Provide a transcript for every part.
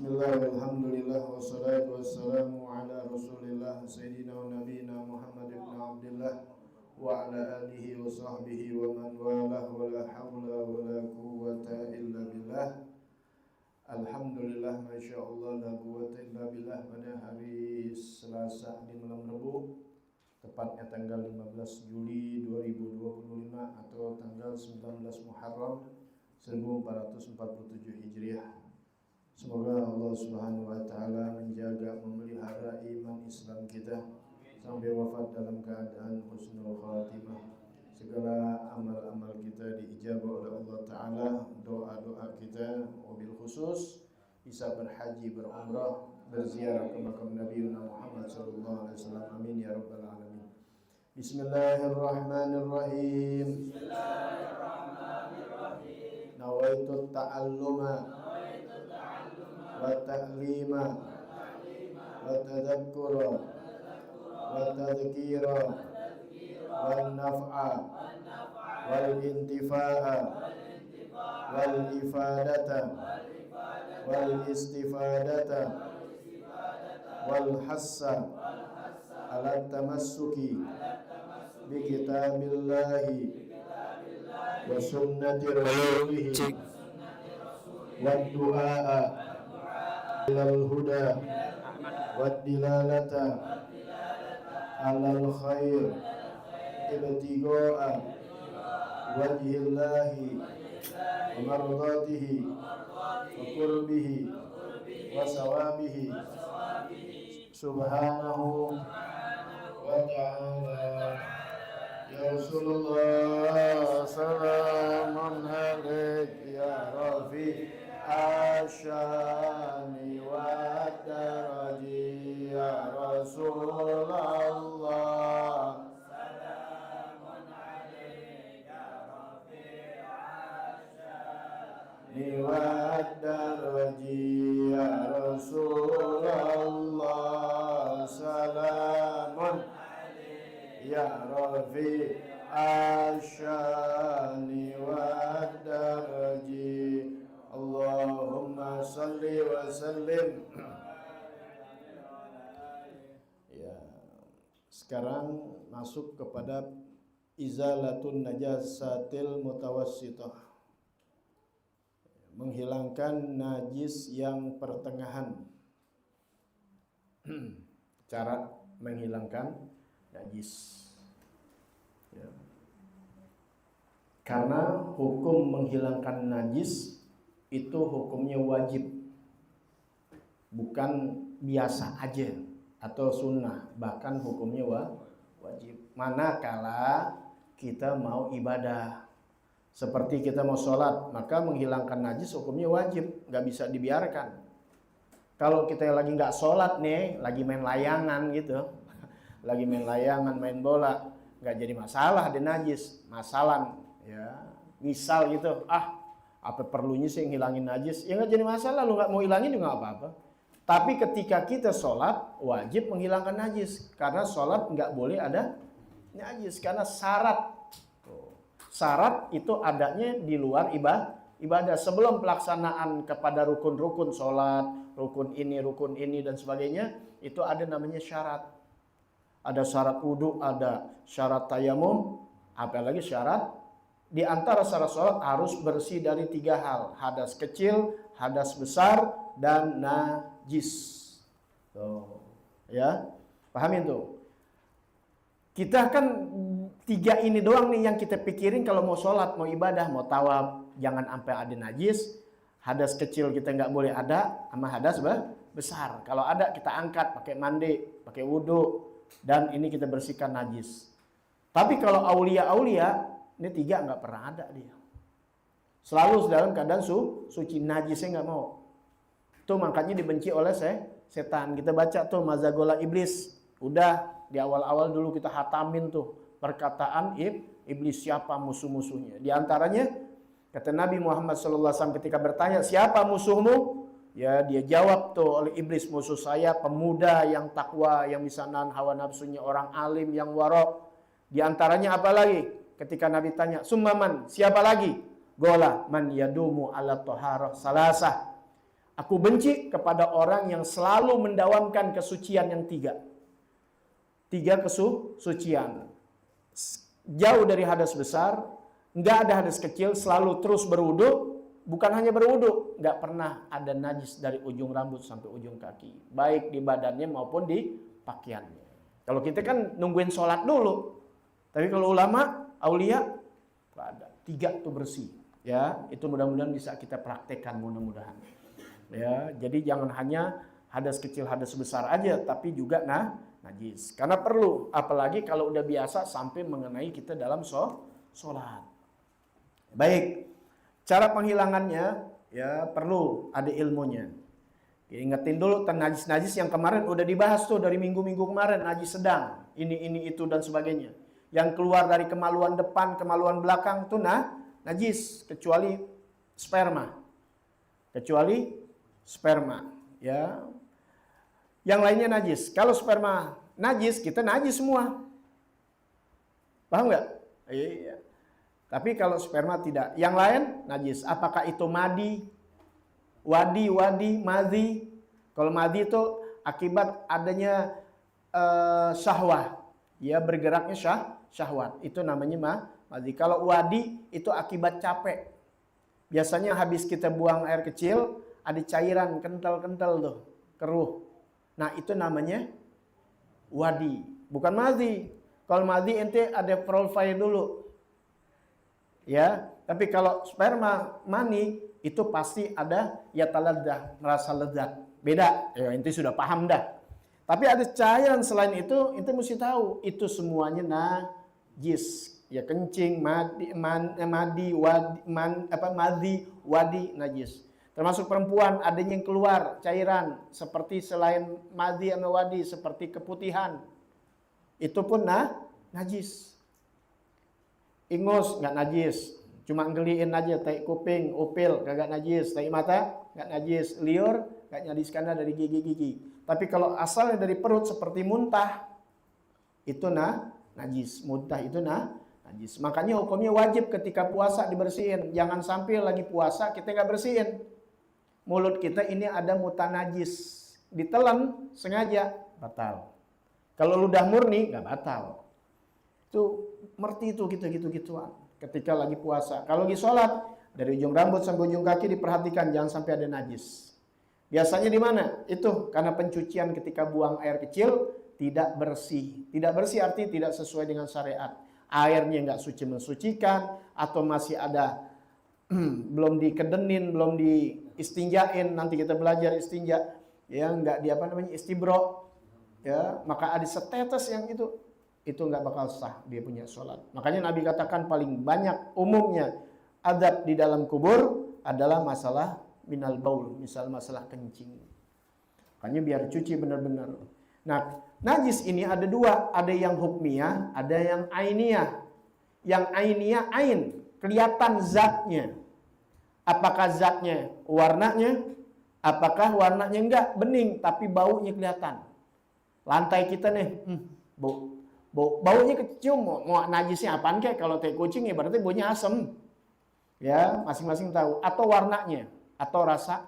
Bismillah, alhamdulillah, wassalatu wassalamu ala rasulillah Sayyidina wa nabiyina Muhammad ibn Abdullah wa ala alihi wa sahbihi wa man walah wa la hawla wa la quwwata illa billah. Alhamdulillah, Masya Allah, la quwwata illa billah. Pada hari Selasa di malam Rabu, tepatnya tanggal 15 Juli 2025 atau tanggal 19 Muharram 1447 Hijriah. Semoga Allah Subhanahu wa taala menjaga memelihara iman Islam kita sampai wafat dalam keadaan husnul khatimah. Segala amal-amal kita diijabah oleh Allah taala, doa-doa kita wabil khusus bisa berhaji, berumrah, berziarah ke makam Nabi Muhammad sallallahu alaihi wasallam. Amin ya rabbal alamin. Bismillahirrahmanirrahim. Bismillahirrahmanirrahim. Nawaitu ta'alluma wa ta'lima wa tadhakkura wa tadhkira wa naf'a wal intifa'a wal ifadata wal istifadata wal hassa ala tamassuki bi kitabillahi wa sunnati rasulihi wa du'a ilal huda wad dilalata alal khair ibtigha'a wajhillahi wa mardatihi wa qurbihi wa sawabihi subhanahu wa ta'ala. Ya Rasulullah, salamun alaik ya Rafi asyani wa daraji ya Rasulullah. Salamun alayka Rafi asyani wa daraji ya Rasulullah. Salamun ya Rafi asyani wa daraji. Allahumma salli wa sallim. Ya, sekarang masuk kepada izalatun najasatil mutawassithah, menghilangkan najis yang pertengahan. Cara menghilangkan najis, ya. Karena hukum menghilangkan najis itu hukumnya wajib, bukan biasa aja atau sunnah, bahkan hukumnya wajib. Manakala kita mau ibadah, seperti kita mau sholat, maka menghilangkan najis hukumnya wajib, nggak bisa dibiarkan. Kalau kita lagi nggak sholat nih, lagi main layangan gitu, lagi main layangan, main bola, nggak jadi masalah ada najis, masalah ya. Misal gitu, apa perlunya sih ngilangin najis? Ya nggak jadi masalah, lu nggak mau hilangin juga nggak apa-apa. Tapi ketika kita sholat, wajib menghilangkan najis. Karena sholat nggak boleh ada najis. Karena syarat. Syarat itu adanya di luar ibadah. Sebelum pelaksanaan kepada rukun-rukun sholat, rukun ini, dan sebagainya, itu ada namanya syarat. Ada syarat wudhu, ada syarat tayamum, apalagi syarat. Di antara syarat sholat harus bersih dari 3 hal. Hadas kecil, hadas besar, dan najis. Tuh, ya, pahamin tuh. Kita kan 3 ini doang nih yang kita pikirin kalau mau sholat, mau ibadah, mau tawaf. Jangan sampai ada najis. Hadas kecil kita nggak boleh ada, sama hadas besar. Kalau ada kita angkat, pakai mandi, pakai wudhu, dan ini kita bersihkan najis. Tapi kalau aulia-aulia, ini 3 nggak pernah ada dia. Selalu dalam keadaan suci, najisnya nggak mau. Itu makanya dibenci oleh setan. Kita baca tuh mazagola iblis. Udah di awal-awal dulu kita hatamin tuh perkataan iblis, siapa musuh-musuhnya. Di antaranya kata Nabi Muhammad SAW ketika bertanya, siapa musuhmu? Ya dia jawab tuh oleh iblis, musuh saya pemuda yang takwa, yang bisa nahan hawa nafsunya, orang alim yang warok. Di antaranya apa lagi? Ketika Nabi tanya, summaman, siapa lagi? Gola man yadumu ala toharoh salasah. Aku benci kepada orang yang selalu mendawamkan kesucian yang tiga. Tiga kesucian. Jauh dari hadas besar, nggak ada hadas kecil, selalu terus berwudu. Bukan hanya berwudu, nggak pernah ada najis dari ujung rambut sampai ujung kaki. Baik di badannya maupun di pakaiannya. Kalau kita kan nungguin sholat dulu. Tapi kalau ulama, aulia, nggak ada. Tiga tuh bersih. Ya, itu mudah-mudahan bisa kita praktekkan mudah-mudahan. Ya, jadi jangan hanya hadas kecil, hadas besar aja, tapi juga najis. Karena perlu, apalagi kalau udah biasa sampai mengenai kita dalam sholat. Baik, cara penghilangannya ya perlu ada ilmunya. Ingetin dulu tentang najis-najis yang kemarin udah dibahas tuh dari minggu-minggu kemarin, najis sedang, ini itu dan sebagainya. Yang keluar dari kemaluan depan, kemaluan belakang tuh najis kecuali sperma. Ya. Yang lainnya najis. Kalau sperma najis, kita najis semua. Paham nggak? Iya. Tapi kalau sperma tidak. Yang lain najis. Apakah itu madi, wadi, madhi? Kalau madhi itu akibat adanya syahwat. Ya, bergeraknya syahwat. Itu namanya madhi. Kalau wadi itu akibat capek. Biasanya habis kita buang air kecil, ada cairan kental-kental tuh, keruh. Nah, itu namanya wadi, bukan madhi. Kalau madhi ente ada profile dulu. Ya, tapi kalau sperma, mani itu pasti ada yataladdah, merasa lezat. Beda, ya ente sudah paham dah. Tapi ada cairan selain itu, ente mesti tahu itu semuanya najis. Ya kencing, madhi, wadi, najis. Termasuk perempuan adanya yang keluar cairan seperti selain madhi sama wadi seperti keputihan. Itu pun najis. Ingus nggak najis, cuma ngeliin aja, tai kuping, upil kagak najis, tai mata nggak najis, liur nggak najis karena dari gigi-gigi. Tapi kalau asalnya dari perut seperti muntah itu najis, muntah itu najis. Makanya hukumnya wajib ketika puasa dibersihin. Jangan sampai lagi puasa kita nggak bersihin. Mulut kita ini ada mutan najis. Ditelan sengaja, batal. Kalau ludah murni, nggak batal. Itu merti itu gitu-gituan. Ketika lagi puasa. Kalau lagi sholat, dari ujung rambut sampai ujung kaki diperhatikan. Jangan sampai ada najis. Biasanya di mana? Itu karena pencucian ketika buang air kecil tidak bersih. Tidak bersih artinya tidak sesuai dengan syariat. Airnya nggak suci mensucikan, atau masih ada belum dikedenin, belum diistinjain. Nanti kita belajar istinja, ya nggak istibro, ya maka ada setetes yang itu nggak bakal sah dia punya sholat. Makanya Nabi katakan paling banyak umumnya adab di dalam kubur adalah masalah minal baul, misal masalah kencing. Makanya biar cuci benar-benar. Nah, najis ini ada dua, ada yang hukmiyah, ada yang ainiyah. Yang ainiyah ain, kelihatan zatnya. Apakah zatnya warnanya? Apakah warnanya enggak bening tapi baunya kelihatan. Lantai kita nih, baunya kecium, mau najisnya apaan kek? Kalau teh kucing ya berarti baunya asem. Ya, masing-masing tahu. Atau warnanya, atau rasa.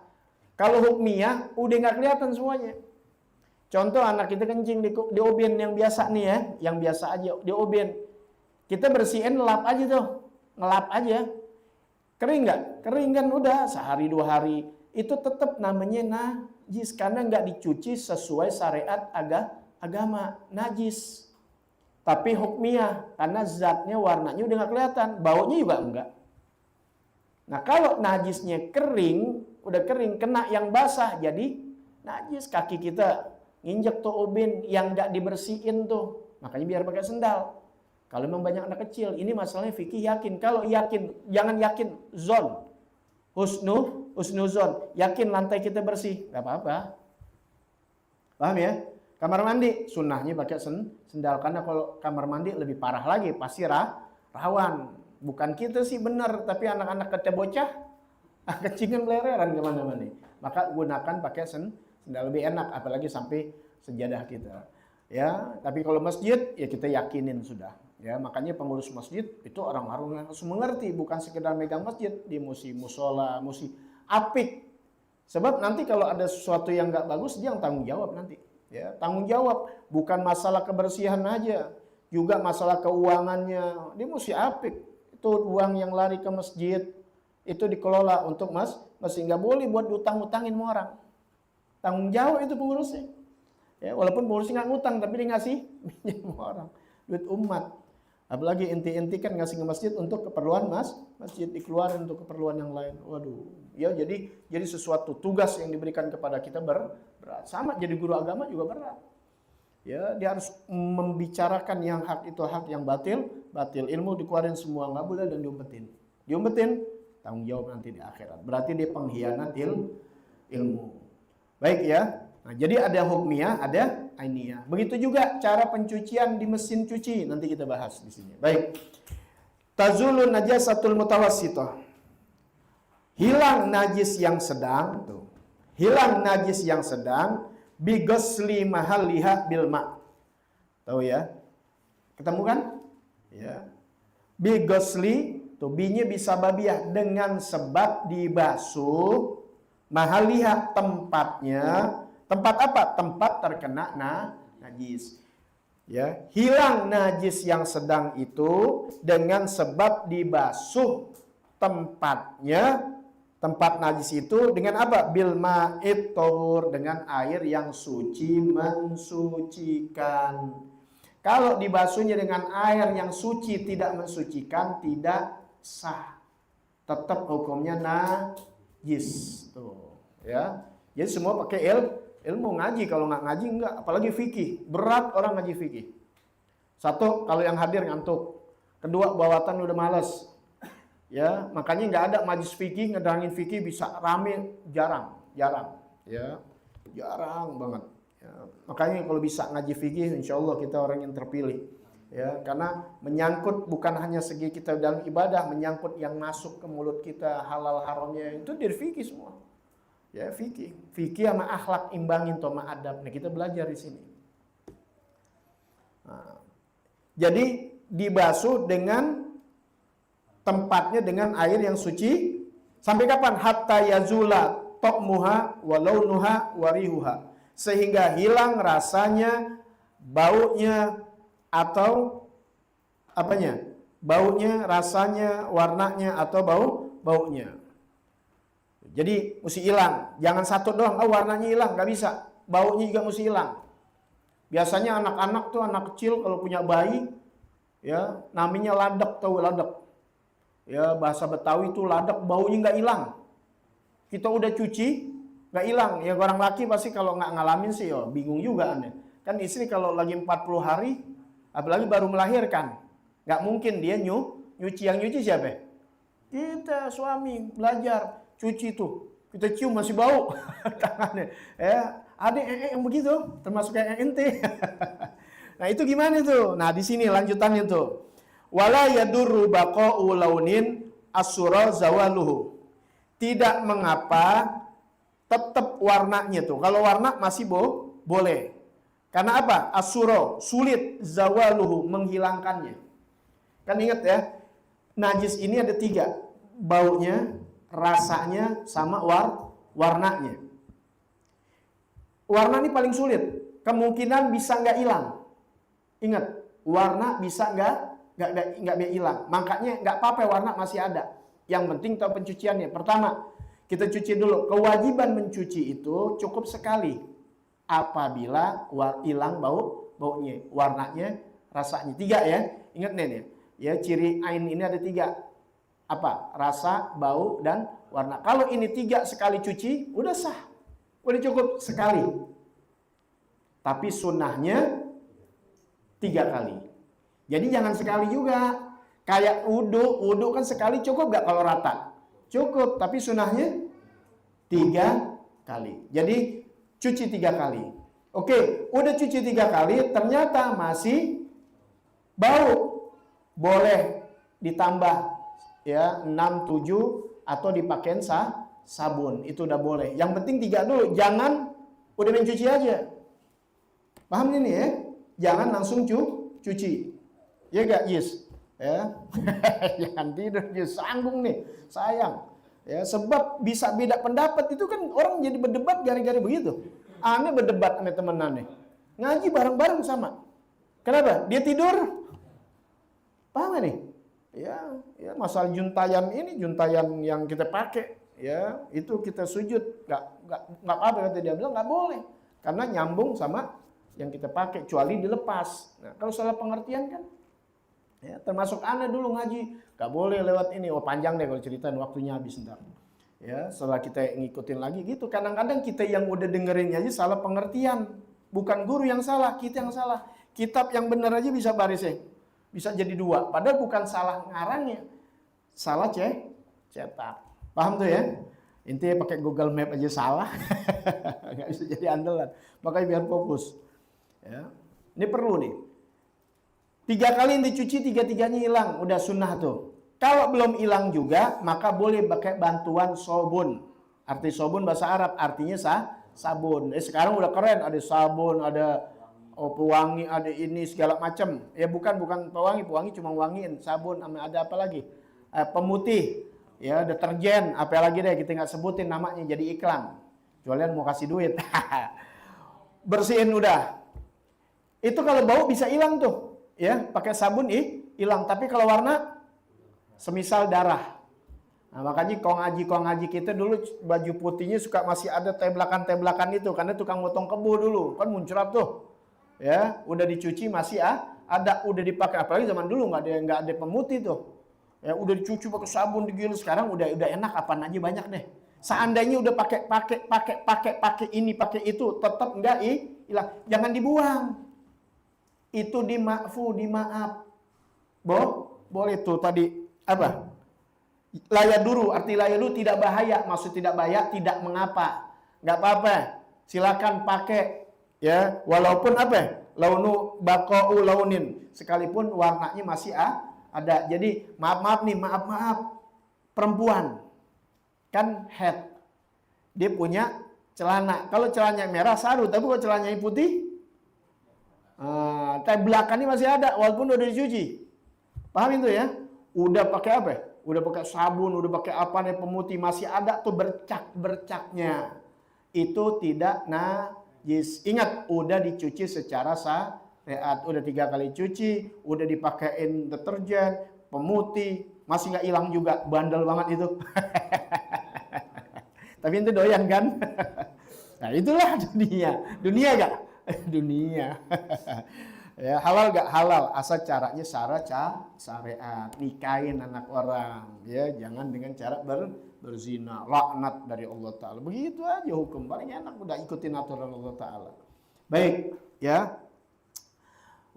Kalau hukmiyah udah nggak kelihatan semuanya. Contoh anak kita kencing di obeng yang biasa nih ya, yang biasa aja di obeng. Kita bersihin, lap aja tuh, ngelap aja. Kering nggak? Kering kan udah sehari 2 hari. Itu tetap namanya najis karena nggak dicuci sesuai syariat agama, najis. Tapi hukmiyah karena zatnya, warnanya udah nggak kelihatan, baunya juga enggak. Nah kalau najisnya kering, udah kering, kena yang basah jadi najis. Kaki kita nginjek tuh ubin yang nggak dibersihin tuh, makanya biar pakai sendal. Kalau memang banyak anak kecil, ini masalahnya fikih yakin. Kalau yakin, jangan yakin zon, husnuzon, yakin lantai kita bersih, nggak apa-apa. Paham ya? Kamar mandi sunnahnya pakai sendal, karena kalau kamar mandi lebih parah lagi, pasti rawan. Bukan kita sih benar, tapi anak-anak kecil bocah kencingan belereran kemana-mana. Maka gunakan pakai sendal lebih enak, apalagi sampai sejadah kita. Ya, tapi kalau masjid ya kita yakinin sudah. Ya, makanya pengurus masjid itu orang-orang harus mengerti, bukan sekedar megang masjid, dia mesti musola, mesti apik. Sebab nanti kalau ada sesuatu yang nggak bagus, dia yang tanggung jawab nanti. Ya, tanggung jawab bukan masalah kebersihan aja, juga masalah keuangannya. Dia mesti apik. Itu uang yang lari ke masjid itu dikelola untuk masih nggak boleh buat diutang-utangin sama orang. Tanggung jawab itu pengurusnya. Ya, walaupun pengurusnya nggak ngutang, tapi dia ngasih minjem sama orang, duit umat. Apalagi inti-inti kan ngasih ke masjid untuk keperluan masjid, dikeluarin untuk keperluan yang lain. Waduh, ya jadi sesuatu tugas yang diberikan kepada kita berat. Sama jadi guru agama juga berat. Ya, dia harus membicarakan yang hak itu hak, yang batil. Ilmu dikeluarin semua, nggak boleh dan diumpetin, tanggung jawab nanti di akhirat. Berarti dia pengkhianat ilmu. Baik ya. Nah, jadi ada hukmiyah, ada ainiyah. Begitu juga cara pencucian di mesin cuci, nanti kita bahas di sini. Baik. Tazulun najasatul mutawassithah. Hilang najis yang sedang, tuh. Hilang najis yang sedang bi ghusli mahalliha bil ma'. Tahu ya? Ketemu kan? Ya. Bi ghusli, tuh binya bisa babiah dengan sebab dibasuh mahalliha tempatnya. Tempat apa? Tempat terkena najis. Ya, hilang najis yang sedang itu dengan sebab dibasuh tempatnya, tempat najis itu dengan apa? Bil ma'id tahur, dengan air yang suci mensucikan. Kalau dibasuhnya dengan air yang suci tidak mensucikan, tidak sah. Tetap hukumnya najis. Tuh, ya. Jadi semua pakai ilmu ngaji, kalau nggak ngaji enggak, apalagi fikih. Berat orang ngaji fikih. Satu, kalau yang hadir ngantuk. Kedua, bawatan udah males. Ya, makanya nggak ada majlis fikih, ngedangin fikih bisa rame, jarang. Ya, jarang banget. Ya, makanya kalau bisa ngaji fikih, insya Allah kita orang yang terpilih. Ya, karena menyangkut bukan hanya segi kita dalam ibadah, menyangkut yang masuk ke mulut kita, halal haramnya, itu dari fikih semua. Ya, fikih sama akhlak imbangin sama adab. Nah, kita belajar di sini. Nah, jadi dibasuh dengan tempatnya dengan air yang suci sampai kapan? Hatta yazula ta'muha wa launuha wa rihuha. Sehingga hilang rasanya, baunya atau apanya? Baunya, rasanya, warnanya atau baunya. Jadi mesti hilang, jangan satu doang, warnanya hilang, nggak bisa, baunya juga mesti hilang. Biasanya anak-anak tuh, anak kecil kalau punya bayi, ya namanya ladek, tahu ladek? Ya bahasa Betawi itu ladek, baunya nggak hilang. Kita udah cuci, nggak hilang. Ya orang laki pasti kalau nggak ngalamin sih, bingung juga aneh. Kan istri kalau lagi 40 hari, apalagi baru melahirkan, nggak mungkin dia nyuci, yang nyuci siapa? Kita suami belajar. Cuci tuh, kita cium masih bau tangannya. Ya, ada yang begitu, termasuk yang ente. Nah, itu gimana tuh? Nah, di sini lanjutannya tuh. Wala yadurru baqa'u launin asura zawaluhu. Tidak mengapa tetap warnanya tuh. Kalau warna masih boleh. Karena apa? Asura, sulit zawaluhu, menghilangkannya. Kan ingat ya, najis ini ada 3. Baunya, rasanya, sama warnanya. Warna ini paling sulit. Kemungkinan bisa nggak hilang. Ingat, warna bisa nggak hilang. Makanya nggak apa-apa warna masih ada. Yang penting tahu pencuciannya. Pertama, kita cuci dulu. Kewajiban mencuci itu cukup sekali. Apabila hilang baunya, warnanya, rasanya. 3 ya. Ingat nih. Ya, ciri ain ini ada 3. Apa? Rasa, bau, dan warna. Kalau ini 3 sekali cuci, udah sah. Udah cukup sekali. Tapi sunnahnya 3 kali. Jadi jangan sekali juga. Kayak wudhu kan sekali cukup gak kalau rata? Cukup, tapi sunnahnya 3 kali. Jadi cuci 3 kali. Oke, udah cuci 3 kali, ternyata masih bau. Boleh ditambah ya 6, 7 atau dipakein sabun, itu udah boleh. Yang penting 3 dulu, jangan udah main cuci aja. Paham ini ya? Jangan langsung cuci. Ya gak, Yes? Ya. Jangan tidur, Yes. Sanggung nih, sayang. Ya, sebab bisa beda pendapat itu kan orang jadi berdebat gara-gara begitu. Aneh berdebat sama temen aneh. Ngaji bareng-bareng sama. Kenapa? Dia tidur. Paham gak nih? Ya masalah juntayan ini, juntayan yang kita pakai, ya itu kita sujud, nggak apa-apa kata dia bilang nggak boleh, karena nyambung sama yang kita pakai, kecuali dilepas. Nah, kalau salah pengertian kan, ya termasuk aneh dulu ngaji, nggak boleh lewat ini. Oh panjang deh kalau ceritain, waktunya habis ntar. Ya setelah kita ngikutin lagi gitu, kadang-kadang kita yang udah dengerin aja salah pengertian, bukan guru yang salah, kita yang salah. Kitab yang benar aja bisa barisnya, bisa jadi dua, padahal bukan salah ngarangnya, salah cetak. Paham tuh ya? Intinya pakai Google Map aja salah, nggak bisa jadi andalan. Makanya biar fokus. Ya. Ini perlu nih. 3 kali yang dicuci, 3-3-nya hilang, udah sunnah tuh. Kalau belum hilang juga, maka boleh pakai bantuan sobun. Arti sobun bahasa Arab, artinya sabun. Sekarang udah keren, ada sabun, ada pewangi, ada ini segala macam. Ya bukan pewangi cuma wangiin, sabun, ada apa lagi? Pemutih, ya deterjen, apa lagi deh kita nggak sebutin namanya jadi iklan. Jualan mau kasih duit. Bersihin udah. Itu kalau bau bisa hilang tuh, ya pakai sabun hilang. Tapi kalau warna, semisal darah. Nah, makanya kong ngaji kita dulu baju putihnya suka masih ada teblakan itu karena tukang motong kebo dulu kan muncrat tuh. Ya, udah dicuci masih ada, udah dipakai, apalagi zaman dulu nggak ada pemutih tuh. Ya, udah dicuci pakai sabun digiling, sekarang udah enak, apaan aja banyak deh. Seandainya udah pakai ini, pakai itu, tetap enggak hilang. Jangan dibuang. Itu dimaaf. Boleh tuh tadi apa? Layaduru, arti layaduru tidak bahaya, maksud tidak bahaya, tidak mengapa. Enggak apa-apa. Silakan pakai. Ya, walaupun apa? Launu baqa'u launin, sekalipun warnanya masih ada. Jadi maaf nih, maaf. Perempuan kan head. Dia punya celana. Kalau celananya merah saru, tapi kalau celananya putih teblakannya masih ada walaupun udah dicuci. Paham itu ya? Udah pakai apa? Udah pakai sabun, udah pakai apa nih pemutih, masih ada tuh bercak-bercaknya. Itu tidak najis. Ingat, udah dicuci secara syariat, udah 3 kali cuci, udah dipakein deterjen, pemutih, masih nggak hilang juga, bandel banget itu. Tapi itu doyan kan? Nah itulah dunia gak? Dunia. Ya, halal gak halal, asal caranya syariat, nikahin anak orang, ya jangan dengan cara berzina, laknat dari Allah Ta'ala. Begitu aja hukum, paling enak udah ikutin aturan Allah Ta'ala. Baik, ya.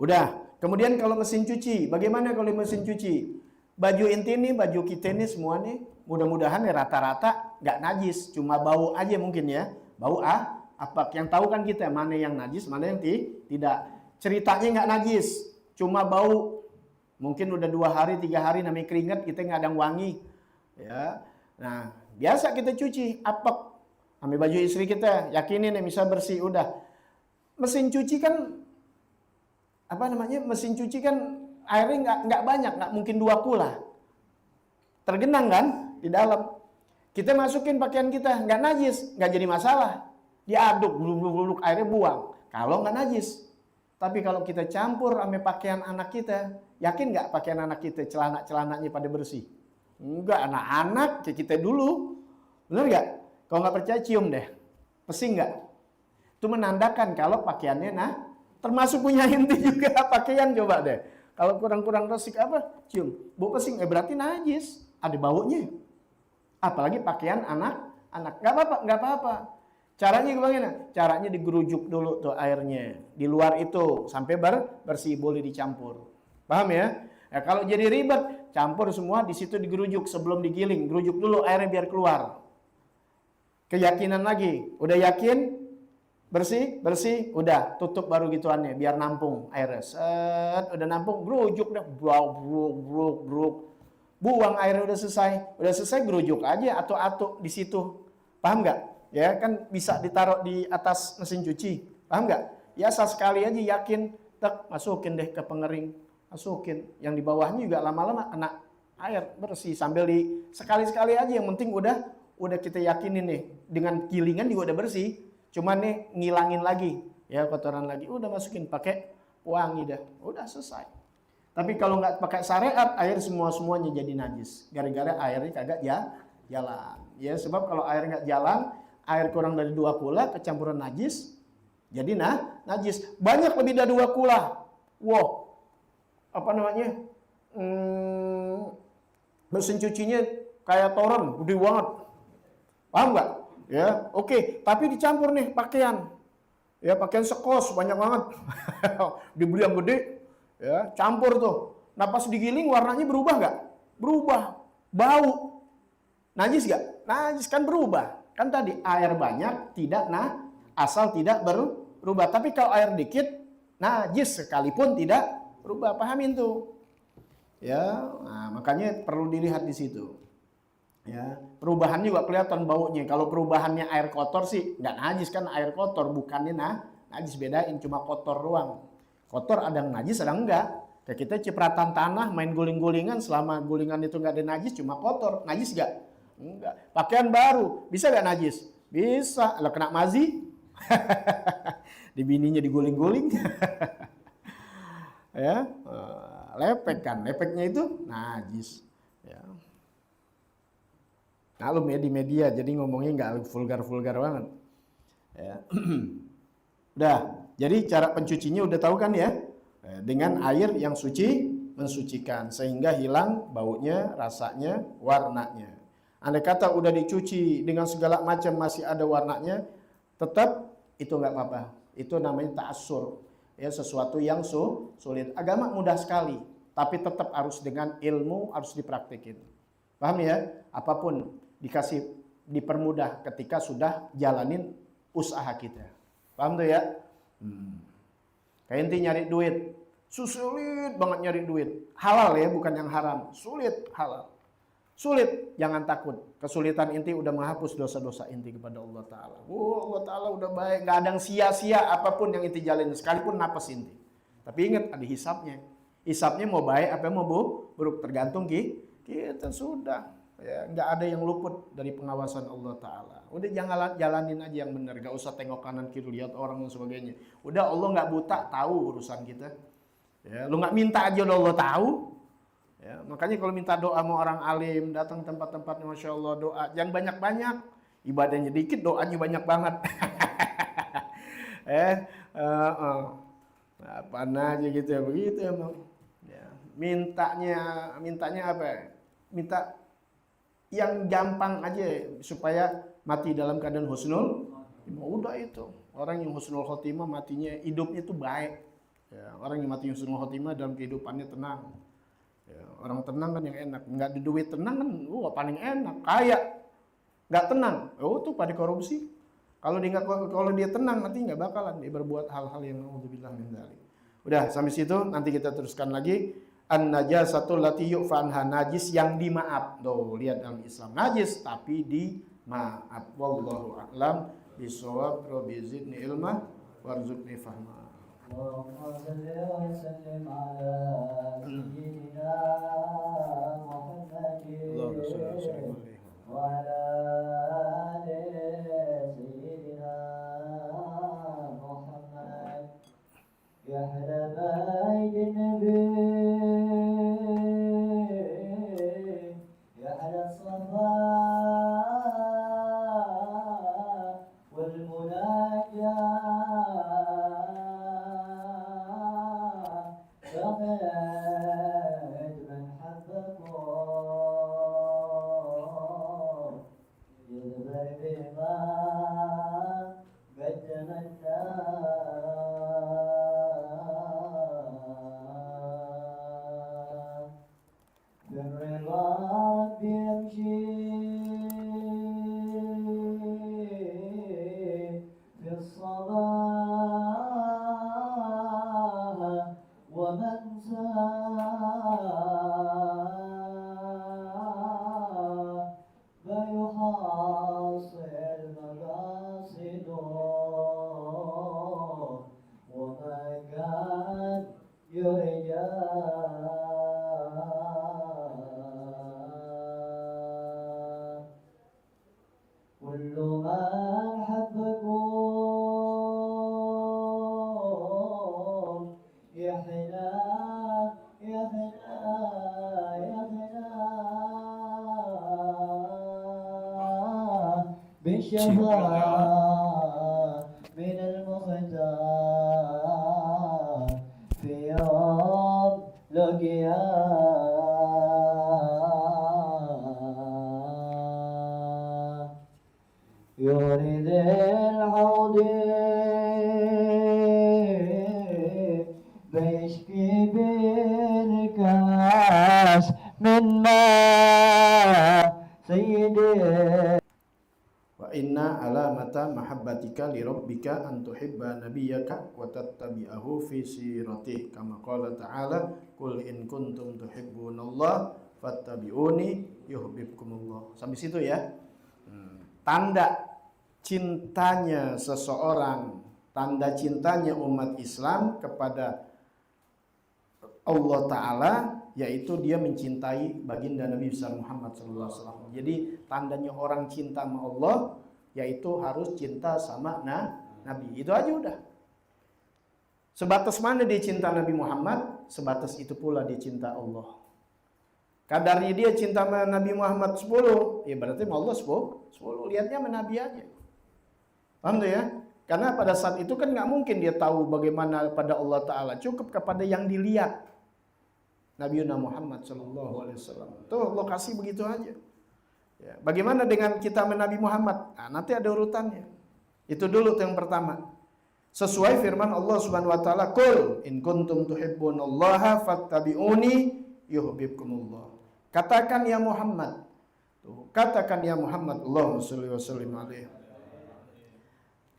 Udah, kemudian kalau mesin cuci, bagaimana kalau mesin cuci? Baju inti nih, baju kita nih semua nih, mudah-mudahan ya rata-rata gak najis, cuma bau aja mungkin ya. Bau apa yang tahu kan kita, mana yang najis, mana yang tidak. Ceritanya nggak najis, cuma bau. Mungkin udah 2 hari, 3 hari namanya keringat, kita nggak ada yang wangi. Ya, nah biasa kita cuci, apek, ambil baju istri kita, yakinin ya bisa bersih, udah. Mesin cuci kan, mesin cuci kan airnya nggak banyak, nggak mungkin 2 kula. Tergenang kan di dalam. Kita masukin pakaian kita, nggak najis, nggak jadi masalah. Diaduk, bluluk, airnya buang. Kalau nggak najis. Tapi kalau kita campur sama pakaian anak kita, yakin nggak pakaian anak kita, celana-celananya pada bersih? Enggak, anak-anak kayak kita dulu. Bener nggak? Kalau nggak percaya cium deh. Pesing nggak? Itu menandakan kalau pakaiannya, termasuk punya inti juga pakaian, coba deh. Kalau kurang-kurang resik cium. Bau pesing, berarti najis. Ada baunya. Apalagi pakaian anak. Nggak apa-apa. Caranya gimana? Caranya digerujuk dulu tuh airnya. Di luar itu sampai bersih, boleh dicampur. Paham ya? Ya kalau jadi ribet, campur semua di situ digerujuk sebelum digiling. Gerujuk dulu airnya biar keluar. Keyakinan lagi. Udah yakin? Bersih, udah tutup baru gituannya biar nampung airnya. Udah nampung, gerujuk dah. Bruk. Buang airnya udah selesai gerujuk aja atau di situ. Paham nggak? Ya kan bisa ditaruh di atas mesin cuci, paham nggak? Ya sekali aja yakin, masukin deh ke pengering, masukin. Yang di bawahnya juga lama-lama kena air bersih sambil sekali-sekali aja, yang penting udah kita yakinin nih dengan gilingan juga udah bersih. Cuman nih ngilangin lagi ya kotoran lagi, udah masukin pakai wangi dah, udah selesai. Tapi kalau nggak pakai syariat, air semuanya jadi najis. Gara-gara airnya kagak jalan. Ya sebab kalau air nggak jalan, air kurang dari 2 kula kecampuran najis, jadi najis. Banyak lebih dari 2 kula. Wow, apa namanya? Mesin cucinya kayak toren, gede banget. Paham nggak? Ya, oke. Tapi dicampur nih pakaian. Ya, pakaian sekos banyak banget. Dibeli yang gede, ya, campur tuh. Nah, pas digiling warnanya berubah nggak? Berubah. Bau. Najis nggak? Najis kan berubah. Kan tadi air banyak tidak asal tidak berubah. Tapi kalau air dikit najis sekalipun tidak berubah. Pahamin tuh. Ya, nah, makanya perlu dilihat di situ. Ya, perubahan juga kelihatan baunya. Kalau perubahannya air kotor sih nggak najis, kan air kotor, bukannya najis, bedain cuma kotor doang. Kotor ada yang najis, ada enggak. Kayak kita cipratan tanah, main guling-gulingan, selama gulingan itu nggak ada najis, cuma kotor. Najis nggak? Enggak. Pakaian baru, bisa nggak najis? Bisa. Lah kena mazi, di bininya diguling-guling. Ya, lepek kan, lepeknya itu najis. Ya. Maklum ya di media, jadi ngomongnya nggak vulgar-vulgar banget. Ya. Udah, jadi cara pencucinya udah tahu kan ya? Dengan air yang suci, mensucikan. Sehingga hilang baunya, rasanya, warnanya. Andai kata udah dicuci dengan segala macam masih ada warnanya, tetap itu nggak apa-apa. Itu namanya ta'assur. Ya, sesuatu yang sulit. Agama mudah sekali, tapi tetap harus dengan ilmu, harus dipraktekin. Paham ya? Apapun dikasih dipermudah ketika sudah jalanin usaha kita. Paham tuh ya? Kayak inti nyari duit, sulit banget nyari duit. Halal ya, bukan yang haram. Sulit, halal. Sulit, jangan takut. Kesulitan inti udah menghapus dosa-dosa inti kepada Allah Ta'ala. Allah Ta'ala udah baik, gak ada yang sia-sia apapun yang inti jalanin, sekalipun napas inti. Tapi ingat, ada hisapnya. Hisapnya mau baik apa mau buruk, tergantung kita sudah. Ya, nggak ada yang luput dari pengawasan Allah Ta'ala. Udah jangan jalanin aja yang benar, gak usah tengok kanan kiri lihat orang dan sebagainya. Udah Allah nggak buta, tahu urusan kita. Ya, lu nggak minta aja udah Allah tahu. Ya, makanya kalau minta doa sama orang alim, datang tempat-tempatnya Masya Allah doa, jangan banyak-banyak. Ibadahnya dikit, doanya banyak banget. Apaan aja gitu ya, begitu emang. Ya, mintanya apa? Minta yang gampang aja supaya mati dalam keadaan husnul. Udah itu. Orang yang husnul khotimah matinya, hidupnya itu baik. Ya, orang yang mati husnul khotimah dalam kehidupannya tenang. Ya, orang tenang kan yang enak. Nggak ada duit tenang kan, paling enak. Kaya, nggak tenang, tuh pada korupsi. Kalau dia tenang nanti nggak bakalan dia berbuat hal-hal yang naudzubillah min dzalik. Udah sampai situ, nanti kita teruskan lagi. An-najasatul lati yu'fa anha, najis yang dimaaf. Tuh, lihat dalam Islam najis tapi dimaaf. Wallahu a'lam bishawab. Rabbi zidni ilma warzuqni fahma. Allahumma salli wa sallim ala sayyidina Muhammadin wa ala ali sayyidina Muhammad. Ya habaib nabi ya ala safa wal munajat فقد من الشفاعة من المختار في يوم القيامة يورد الحوض بيشكي بالكاس من ماء سيدي. Wa inna alamata mahabbatika li rabbika an tuhibba nabiyyaka wa tattabi'ahu fi siratih kama qala ta'ala qul in kuntum tuhibbunallah fattabi'uni yuhibbukumullah. Sampai situ ya. Tanda cintanya seseorang, tanda cintanya umat Islam kepada Allah Ta'ala, yaitu dia mencintai baginda Nabi besar Muhammad SAW. Jadi tandanya orang cinta sama Allah, yaitu harus cinta sama Nabi. Itu aja udah. Sebatas mana dia cinta Nabi Muhammad, sebatas itu pula dia cinta Allah. Kadarnya dia cinta sama Nabi Muhammad 10, ya berarti sama Allah 10. Lihatnya sama Nabi aja. Paham tuh ya? Karena pada saat itu kan nggak mungkin dia tahu bagaimana pada Allah Ta'ala. Cukup kepada yang dilihat. Nabi Muhammad SAW. Tuh lokasi begitu aja. Ya, bagaimana dengan kita sama Nabi Muhammad? Nah, nanti ada urutannya. Itu dulu yang pertama. Sesuai firman Allah Subhanahu wa taala, "Qul in kuntum tuhibbunallaha fattabi'uni yuhibbukumullah." Katakan ya Muhammad. Tuh, katakan ya Muhammad, Allahumma shalli wa sallim alaihi.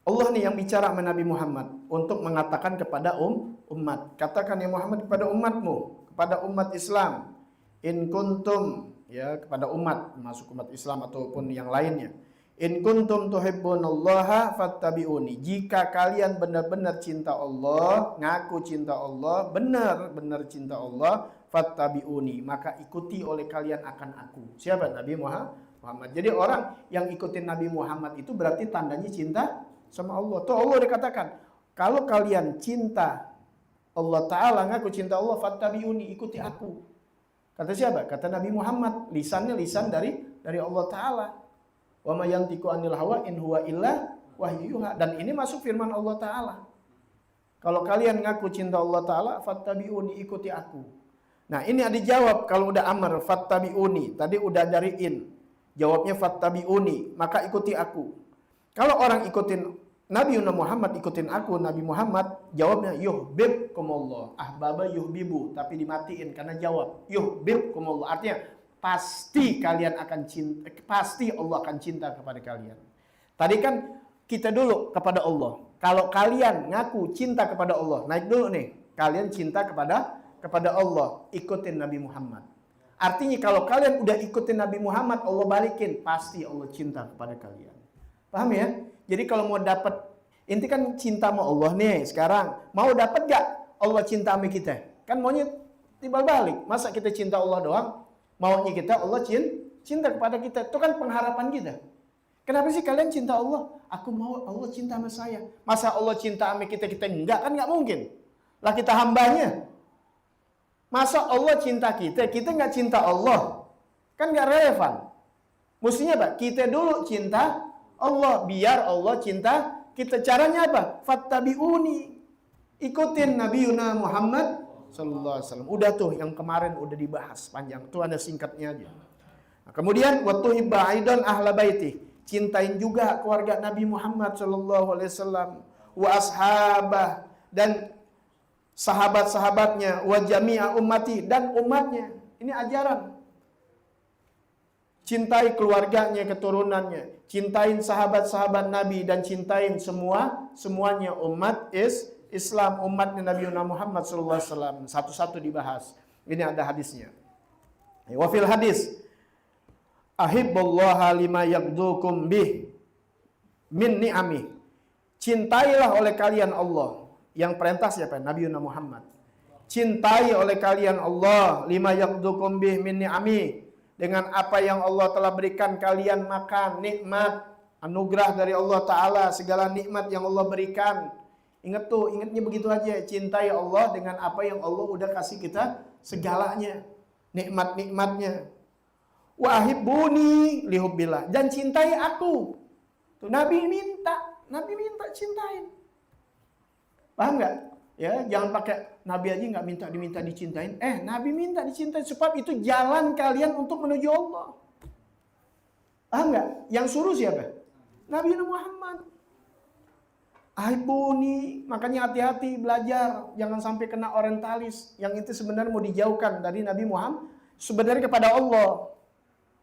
Allah nih yang bicara sama Nabi Muhammad untuk mengatakan kepada umat. Katakan ya Muhammad kepada umatmu, kepada umat Islam. In kuntum, ya kepada umat, masuk umat Islam ataupun yang lainnya. In kuntum tuhibbunallaha fattabi'uni. Jika kalian benar-benar cinta Allah, ngaku cinta Allah, benar-benar cinta Allah, fattabi'uni, maka ikuti oleh kalian akan aku. Siapa? Nabi Muhammad. Jadi orang yang ikutin Nabi Muhammad itu berarti tandanya cinta sama Allah. Tuh Allah dikatakan, kalau kalian cinta Allah Ta'ala, ngaku cinta Allah, fattabi'uni, ikuti aku. Kata siapa? Kata Nabi Muhammad. Lisannya lisan dari Allah Ta'ala. Wa ma yantiqu anil hawa in huwa illa wahyu yuha. Dan ini masuk firman Allah Ta'ala. Kalau kalian ngaku cinta Allah Ta'ala, fattabi'uni, ikuti aku. Nah ini ada jawab kalau udah amar, fattabi'uni. Tadi udah dari in. Jawabnya fattabi'uni, maka ikuti aku. Kalau orang ikutin Nabi Muhammad, ikutin aku, Nabi Muhammad, jawabnya yuhibbukumullah. Ahbaba yuhibbu, tapi dimatiin karena jawab yuhibbukumullah. Artinya pasti kalian akan cinta, pasti Allah akan cinta kepada kalian. Tadi kan kita dulu kepada Allah. Kalau kalian ngaku cinta kepada Allah, naik dulu nih. Kalian cinta kepada Allah, ikutin Nabi Muhammad. Artinya kalau kalian udah ikutin Nabi Muhammad, Allah balikin, pasti Allah cinta kepada kalian. Paham ya? Jadi kalau mau dapat, inti kan cinta sama Allah nih sekarang. Mau dapat gak Allah cinta sama kita? Kan maunya timbal balik. Masa kita cinta Allah doang? Maunya kita Allah cinta kepada kita. Itu kan pengharapan kita. Kenapa sih kalian cinta Allah? Aku mau Allah cinta sama saya. Masa Allah cinta sama kita enggak? Kan nggak mungkin. Lah kita hambanya. Masa Allah cinta kita nggak cinta Allah? Kan nggak relevan. Mestinya apa? Kita dulu cinta Allah, biar Allah cinta kita. Caranya apa? Fattabi'uni. Ikutin Nabi Muhammad sallallahu alaihi wasallam. Udah tuh yang kemarin udah dibahas panjang. Tuh ada singkatnya aja. Nah, kemudian wa tuhibba aidan ahla baiti. Cintain juga keluarga Nabi Muhammad sallallahu alaihi wasallam, wa ashabah, dan sahabat-sahabatnya, wa jami'a ummati, dan umatnya. Ini ajaran. Cintai keluarganya, keturunannya, cintain sahabat-sahabat Nabi, dan cintain semuanya umat Islam, umatnya Nabi Muhammad SAW. Satu-satu dibahas. Ini ada hadisnya. Wa fil hadis, ahibbullaha lima yaqdukum bih min ni'ami. Cintailah oleh kalian Allah. Yang perintah siapa? Nabi Muhammad. Cintai oleh kalian Allah lima yaqdukum bih min ni'ami. Dengan apa yang Allah telah berikan kalian makan, nikmat, anugerah dari Allah Ta'ala, segala nikmat yang Allah berikan. Ingat tuh, ingatnya begitu aja. Cintai Allah dengan apa yang Allah udah kasih kita segalanya. Nikmat-nikmatnya. Wa ahibbuni lihubbillah. Dan cintai aku. Tuh Nabi minta cintain. Paham nggak? Ya, jangan pakai Nabi aja nggak diminta dicintain. Nabi minta dicintain sebab itu jalan kalian untuk menuju Allah. Paham nggak? Yang suruh siapa? Nabi Muhammad. Ahibuni, makanya hati-hati belajar, jangan sampai kena orientalis. Yang itu sebenarnya mau dijauhkan dari Nabi Muhammad. Sebenarnya kepada Allah.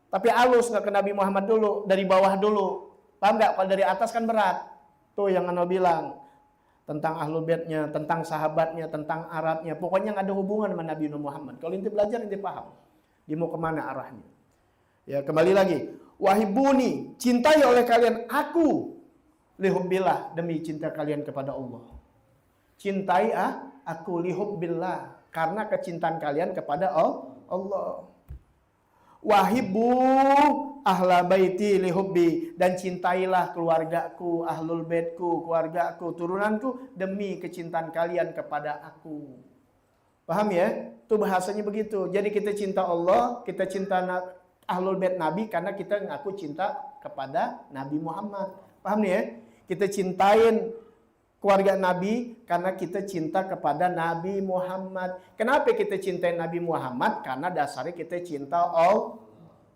Tapi halus nggak ke Nabi Muhammad dulu, dari bawah dulu. Paham nggak? Kalau dari atas kan berat. Tuh yang Anda bilang tentang ahlul baitnya, tentang sahabatnya, tentang Arabnya. Pokoknya nggak ada hubungan sama Nabi Muhammad. Kalau inti belajar, inti paham. Dia mau kemana arahnya. Ya kembali lagi. Wahibuni, cintai oleh kalian aku. Lihubbillah, demi cinta kalian kepada Allah. Cintai aku lihubbillah, karena kecintaan kalian kepada Allah. Wahibbu ahla baiti lihubbi, dan cintailah keluargaku, ahlul baitku, keluargaku, turunanku demi kecintaan kalian kepada aku. Paham ya? Itu bahasanya begitu. Jadi kita cinta Allah, kita cinta ahlul bait Nabi karena kita ngaku cinta kepada Nabi Muhammad. Paham nih ya? Kita cintain keluarga Nabi karena kita cinta kepada Nabi Muhammad. Kenapa kita cintai Nabi Muhammad? Karena dasarnya kita cinta Allah.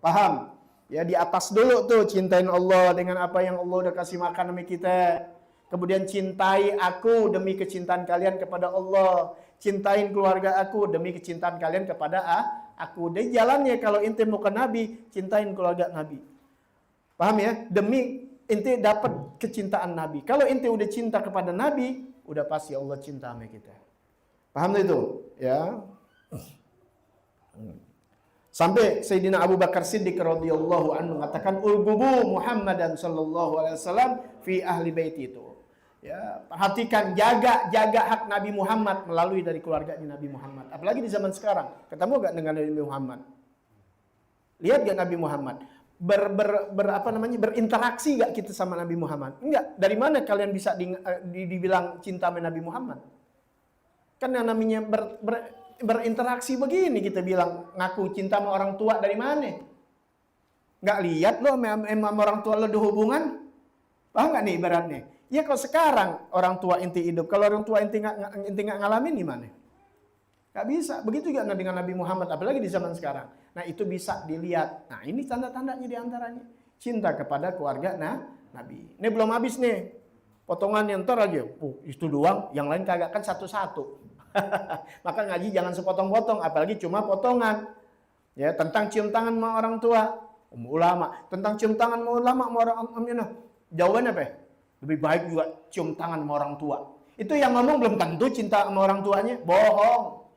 Paham? Ya di atas dulu tuh cintain Allah dengan apa yang Allah udah kasih makan sama kita. Kemudian cintai aku demi kecintaan kalian kepada Allah. Cintain keluarga aku demi kecintaan kalian kepada aku. Dan jalannya kalau inti mau ke Nabi, cintain keluarga Nabi. Paham ya? Demi inti dapat kecintaan Nabi. Kalau inti udah cinta kepada Nabi, udah pasti Allah cinta sama kita. Paham itu? Ya. Sampai Sayyidina Abu Bakar Siddiq radhiyallahu anhu mengatakan ulgubu Muhammadan sallallahu alaihi wasallam fi ahli baiti itu. Ya, perhatikan jaga hak Nabi Muhammad melalui dari keluarganya Nabi Muhammad. Apalagi di zaman sekarang, ketemu gak dengan Nabi Muhammad? Lihat gak Nabi Muhammad? Berinteraksi gak kita sama Nabi Muhammad? Enggak. Dari mana kalian bisa dibilang cinta sama Nabi Muhammad? Kan yang namanya berinteraksi begini kita bilang ngaku cinta sama orang tua dari mana? Nggak lihat lo sama orang tua lo ada hubungan? Paham nggak nih ibaratnya? Ya kalau sekarang orang tua inti hidup, kalau orang tua inti nggak ngalamin gimana? Nggak bisa. Begitu juga dengan Nabi Muhammad, apalagi di zaman sekarang. Nah itu bisa dilihat. Nah ini tanda-tandanya diantaranya. Cinta kepada keluarga Nabi. Ini belum habis nih. Potongan yang ntar aja. Itu doang, yang lain kagak kan satu-satu. Maka ngaji jangan sepotong-potong, apalagi cuma potongan. Ya tentang cium tangan sama orang tua, ulama. Tentang cium tangan sama ulama, sama orang jawabannya apa ya? Lebih baik juga cium tangan sama orang tua. Itu yang ngomong belum tentu cinta sama orang tuanya, bohong.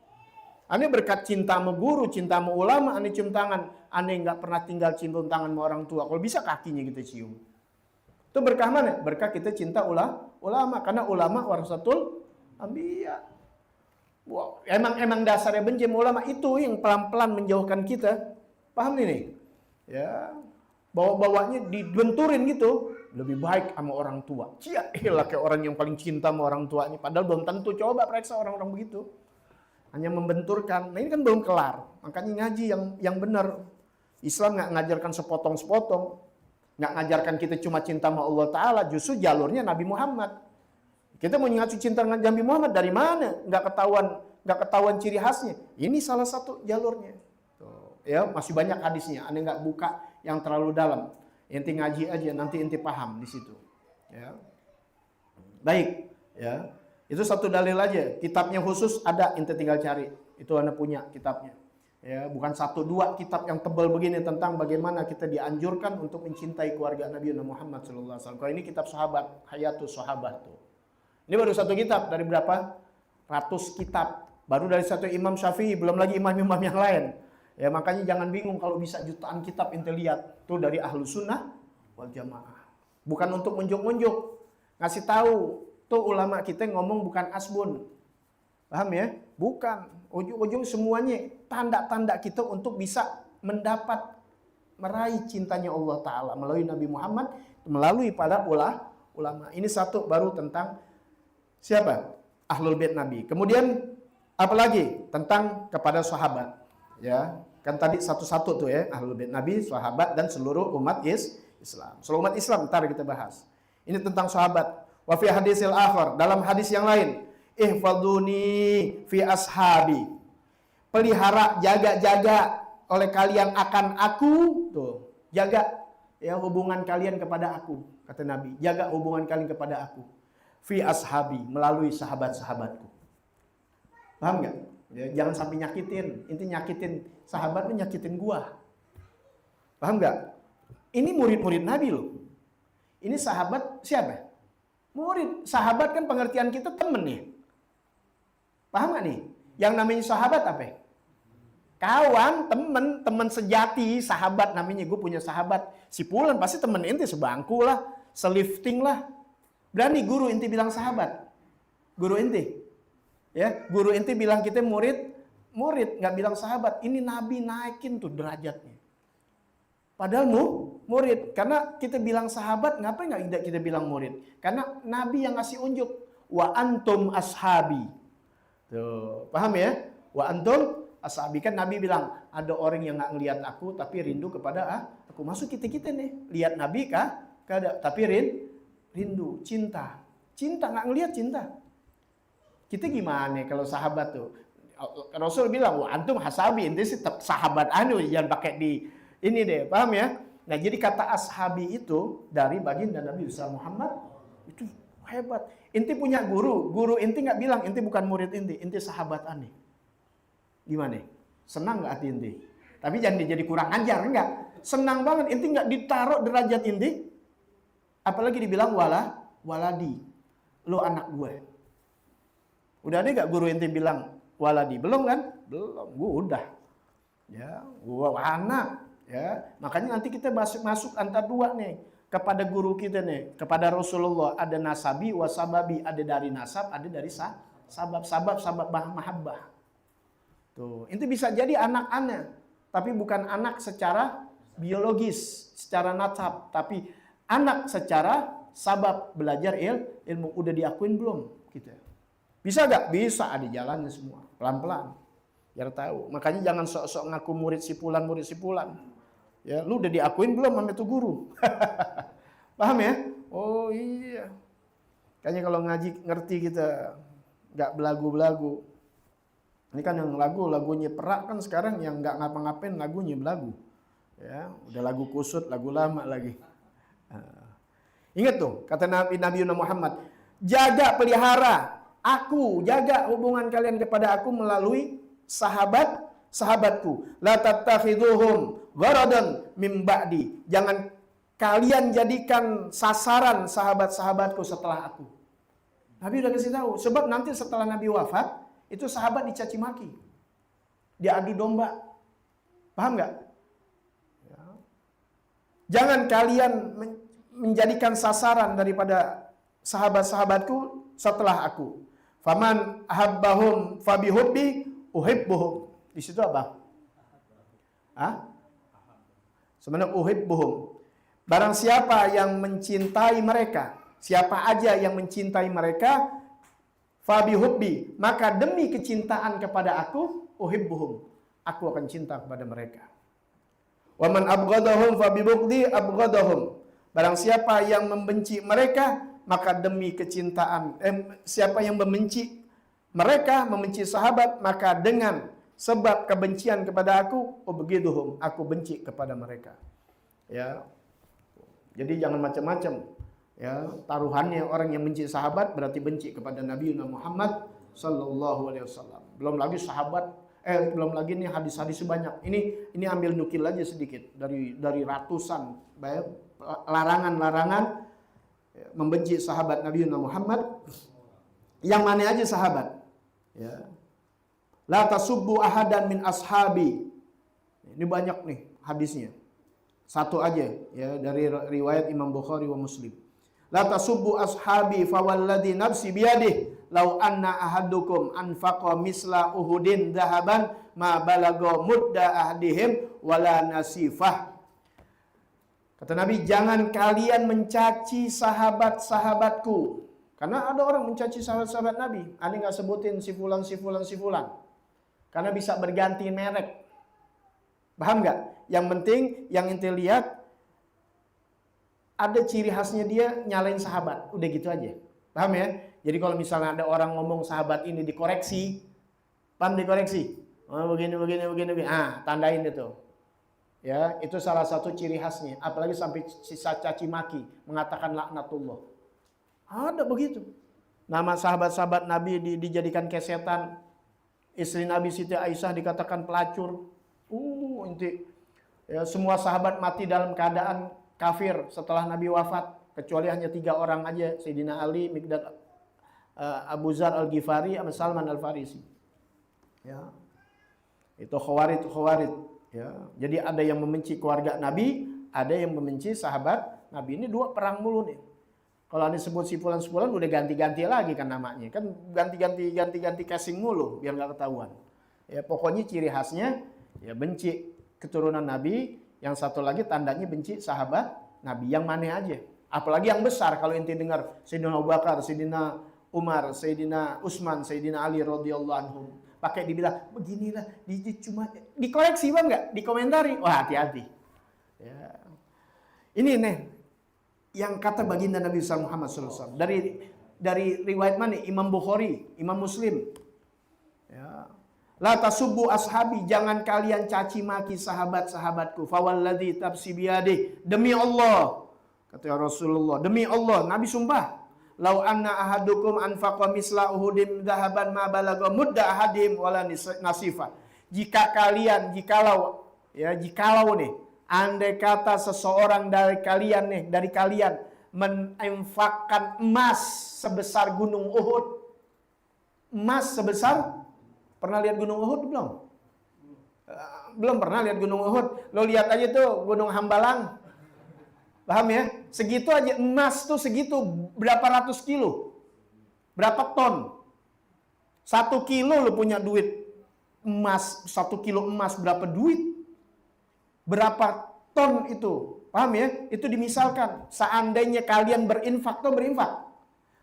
Ane berkat cinta sama guru, cinta sama ulama, ane cium tangan. Ane nggak pernah tinggal cium tangan sama orang tua. Kalau bisa kakinya kita cium. Itu berkah mana? Berkah kita cinta ulama, karena ulama warasatul anbiya. Wow, emang dasarnya benci sama ulama itu yang pelan-pelan menjauhkan kita. Paham nih? Ya, bawa-bawanya dibenturin gitu. Lebih baik sama orang tua. Cia, kayak orang yang paling cinta sama orang tuanya. Padahal belum tentu. Coba periksa orang-orang begitu. Hanya membenturkan. Nah ini kan belum kelar. Makanya ngaji yang benar. Islam nggak ngajarkan sepotong-sepotong. Nggak ngajarkan kita cuma cinta sama Allah Ta'ala. Justru jalurnya Nabi Muhammad. Kita mau ngacu cinta dengan Nabi Muhammad dari mana? Nggak ketahuan ciri khasnya. Ini salah satu jalurnya. Tuh, ya masih banyak hadisnya. Anda nggak buka yang terlalu dalam. Inti ngaji aja, nanti inti paham di situ. Ya. Baik, ya. Itu satu dalil aja. Kitabnya khusus ada, inti tinggal cari. Itu Anda punya kitabnya. Ya, bukan 1-2 kitab yang tebal begini tentang bagaimana kita dianjurkan untuk mencintai keluarga Nabi Muhammad SAW. Kalau ini kitab sahabat, Hayatus Sahabat tuh. Ini baru satu kitab dari berapa? Ratus kitab. Baru dari satu Imam Syafi'i, belum lagi imam-imam yang lain. Ya makanya jangan bingung kalau bisa jutaan kitab ente lihat. Tuh dari ahlu sunnah wal jamaah. Bukan untuk munjuk-munjuk. Ngasih tahu. Tuh ulama kita ngomong bukan asbun. Paham ya? Bukan. Ujung-ujung semuanya tanda-tanda kita untuk bisa mendapat meraih cintanya Allah Ta'ala melalui Nabi Muhammad, melalui para ulama. Ini satu baru tentang siapa? Ahlul bait Nabi. Kemudian apalagi tentang kepada sahabat. Ya, kan tadi satu-satu tuh ya, Ahlul bait Nabi, sahabat dan seluruh umat Islam. Soal umat Islam ntar kita bahas. Ini tentang sahabat. Wa fi hadisil akhar, dalam hadis yang lain, ihfaduni fi ashabi. Pelihara, jaga-jaga oleh kalian akan aku, tuh. Jaga ya hubungan kalian kepada aku, kata Nabi. Jaga hubungan kalian kepada aku. Fi ashabi, melalui sahabat-sahabatku. Paham nggak? Ya, jangan sampai nyakitin. Intinya nyakitin sahabat, nyakitin gua. Paham nggak? Ini murid-murid Nabi loh. Ini sahabat siapa? Murid. Sahabat kan pengertian kita temen nih. Paham nggak nih? Yang namanya sahabat apa? Kawan, temen sejati, sahabat namanya. Gue punya sahabat. Si Pulan pasti temen inti sebangku lah, selifting lah. Berani guru inti bilang sahabat. Guru inti. Ya, guru inti bilang kita murid nggak bilang sahabat. Ini Nabi naikin tuh derajatnya. Padahal murid, karena kita bilang sahabat, ngapain nggak kita bilang murid? Karena Nabi yang ngasih unjuk, wa antum ashabi. Tuh, paham ya? Wa antum ashabi, kan Nabi bilang ada orang yang nggak ngelihat aku tapi rindu kepada aku. Masuk kita nih, lihat Nabi kah? Tapi rindu, cinta nggak ngelihat cinta. Kita gimana kalau sahabat tuh? Rasul bilang, wa antum hasabi, intinya sih sahabat jangan pakai di ini deh, paham ya? Nah, jadi kata ashabi itu dari baginda Nabi besar Muhammad itu hebat. Inti punya guru inti nggak bilang inti bukan murid inti sahabat aneh. Gimana? Senang nggak hati inti? Tapi jangan jadi kurang ajar, enggak. Senang banget inti nggak ditaruh derajat inti. Apalagi dibilang waladi, lo anak gue. Udah ada nggak guru inti bilang waladi? Belum kan? Belum. Gue udah. Ya, gue anak. Ya, makanya nanti kita masuk antara dua nih kepada guru kita nih, kepada Rasulullah. Ada nasabi, wasababi, ada dari nasab, ada dari sabab mahabbah. Tuh, itu bisa jadi anak-anak, tapi bukan anak secara biologis, secara nasab, tapi anak secara sabab belajar ilmu. Udah diakuin belum kita? Bisa gak? Bisa, ada jalannya semua, pelan-pelan. Biar tahu. Makanya jangan sok-sok ngaku murid si Fulan. Ya, lu udah diakuin belum sama itu guru? Paham ya? Oh iya. Kayaknya kalau ngaji ngerti kita nggak belagu-belagu. Ini kan yang lagunya perak kan sekarang yang nggak ngapa-ngapain lagunya belagu. Ya, udah lagu kusut, lagu lama lagi. Ingat tuh kata Nabi Muhammad, jaga pelihara aku, jaga hubungan kalian kepada aku melalui sahabatku. La tattakhiduhum gharadan mim ba'di. Jangan kalian jadikan sasaran sahabat-sahabatku setelah aku. Nabi udah kasih tahu, sebab nanti setelah Nabi wafat, itu sahabat dicaci maki. Diadu domba. Paham nggak? Ya. Jangan kalian menjadikan sasaran daripada sahabat-sahabatku setelah aku. Faman ahabbahum fabihubbi uhibbuhum. Di situ apa? Sebenarnya uhibbuhum. Barang siapa yang mencintai mereka, siapa aja yang mencintai mereka, fabihubbi, maka demi kecintaan kepada aku, uhibbuhum, aku akan cinta kepada mereka. Wa man abghadahum fabibughdi abghadahum. Barang siapa yang membenci mereka, maka demi kecintaan siapa yang membenci mereka, membenci sahabat, maka dengan sebab kebencian kepada aku, ubghiduhum, aku benci kepada mereka. Ya. Jadi jangan macam-macam. Ya, taruhannya orang yang benci sahabat berarti benci kepada Nabi Muhammad sallallahu alaihi wasallam. Belum lagi sahabat, belum lagi nih hadis-hadis sebanyak. Ini ambil nukil aja sedikit dari ratusan larangan-larangan membenci sahabat Nabi Muhammad. Yang mana aja sahabat? Ya. La tasubbu ahadan min ashabi. Ini banyak nih hadisnya. Satu aja ya dari riwayat Imam Bukhari wa Muslim. La tasubbu ashabi fawalladhi nafsi biyadihi law anna ahadukum anfaqa misla uhudin dhahaban ma balagha mudda ahdihim wala nasifah. Kata Nabi, jangan kalian mencaci sahabat-sahabatku. Karena ada orang mencaci sahabat-sahabat Nabi. Anda nggak sebutin si fulan. Karena bisa berganti merek. Paham nggak? Yang penting yang ente lihat ada ciri khasnya dia nyalain sahabat. Udah gitu aja. Paham ya? Jadi kalau misalnya ada orang ngomong sahabat ini dikoreksi, paham dikoreksi? Oh, begini. Tandain itu. Ya, itu salah satu ciri khasnya. Apalagi sampai sisa caci maki, mengatakan laknatullah. Ada begitu. Nama sahabat-sahabat Nabi dijadikan kesetan. Istri Nabi Siti Aisyah dikatakan pelacur. Inti. Ya, semua sahabat mati dalam keadaan kafir setelah Nabi wafat. Kecuali hanya 3 orang aja. Sayyidina Ali, Miqdad, Abu Zar Al-Ghifari, sama Salman Al-Farisi. Ya. Itu khawarid. Ya. Jadi ada yang membenci keluarga Nabi, ada yang membenci sahabat Nabi. Ini 2 perang mulu nih. Kalau ada sebut sipulan-sipulan udah ganti-ganti lagi kan namanya. Kan ganti casing mulu biar nggak ketahuan. Ya pokoknya ciri khasnya ya benci keturunan Nabi, yang satu lagi tandanya benci sahabat Nabi. Yang mana aja. Apalagi yang besar kalau inti dengar Sayyidina Abu Bakar, Sayyidina Umar, Sayyidina Utsman, Sayyidina Ali radhiyallahu anhum. Pakai dibilang beginilah, cuma dikoreksi bang nggak, dikomentari. Wah hati-hati. Ya. Ini nih yang kata baginda Nabi Muhammad SAW dari riwayat mana? Imam Bukhari, Imam Muslim. Ya. La tasubbu ashabi, jangan kalian caci maki sahabat-sahabatku. Fawalladzi tabsi biyadih, demi Allah. Kata Rasulullah, demi Allah, Nabi sumpah. Lau anna ahadukum anfaqa misla uhudim dhahaban ma balagha mudda ahadim wala nasifa. Jikalau nih, andai kata seseorang dari kalian menginfakkan emas sebesar gunung Uhud. Emas sebesar, pernah lihat gunung Uhud belum? Belum pernah lihat gunung Uhud. Lo lihat aja tuh gunung Hambalang. Paham ya? Segitu aja emas tuh segitu, berapa ratus kilo? Berapa ton? 1 kilo lo punya duit emas, 1 kilo emas berapa duit? Berapa ton itu? Paham ya? Itu dimisalkan, seandainya kalian berinfak,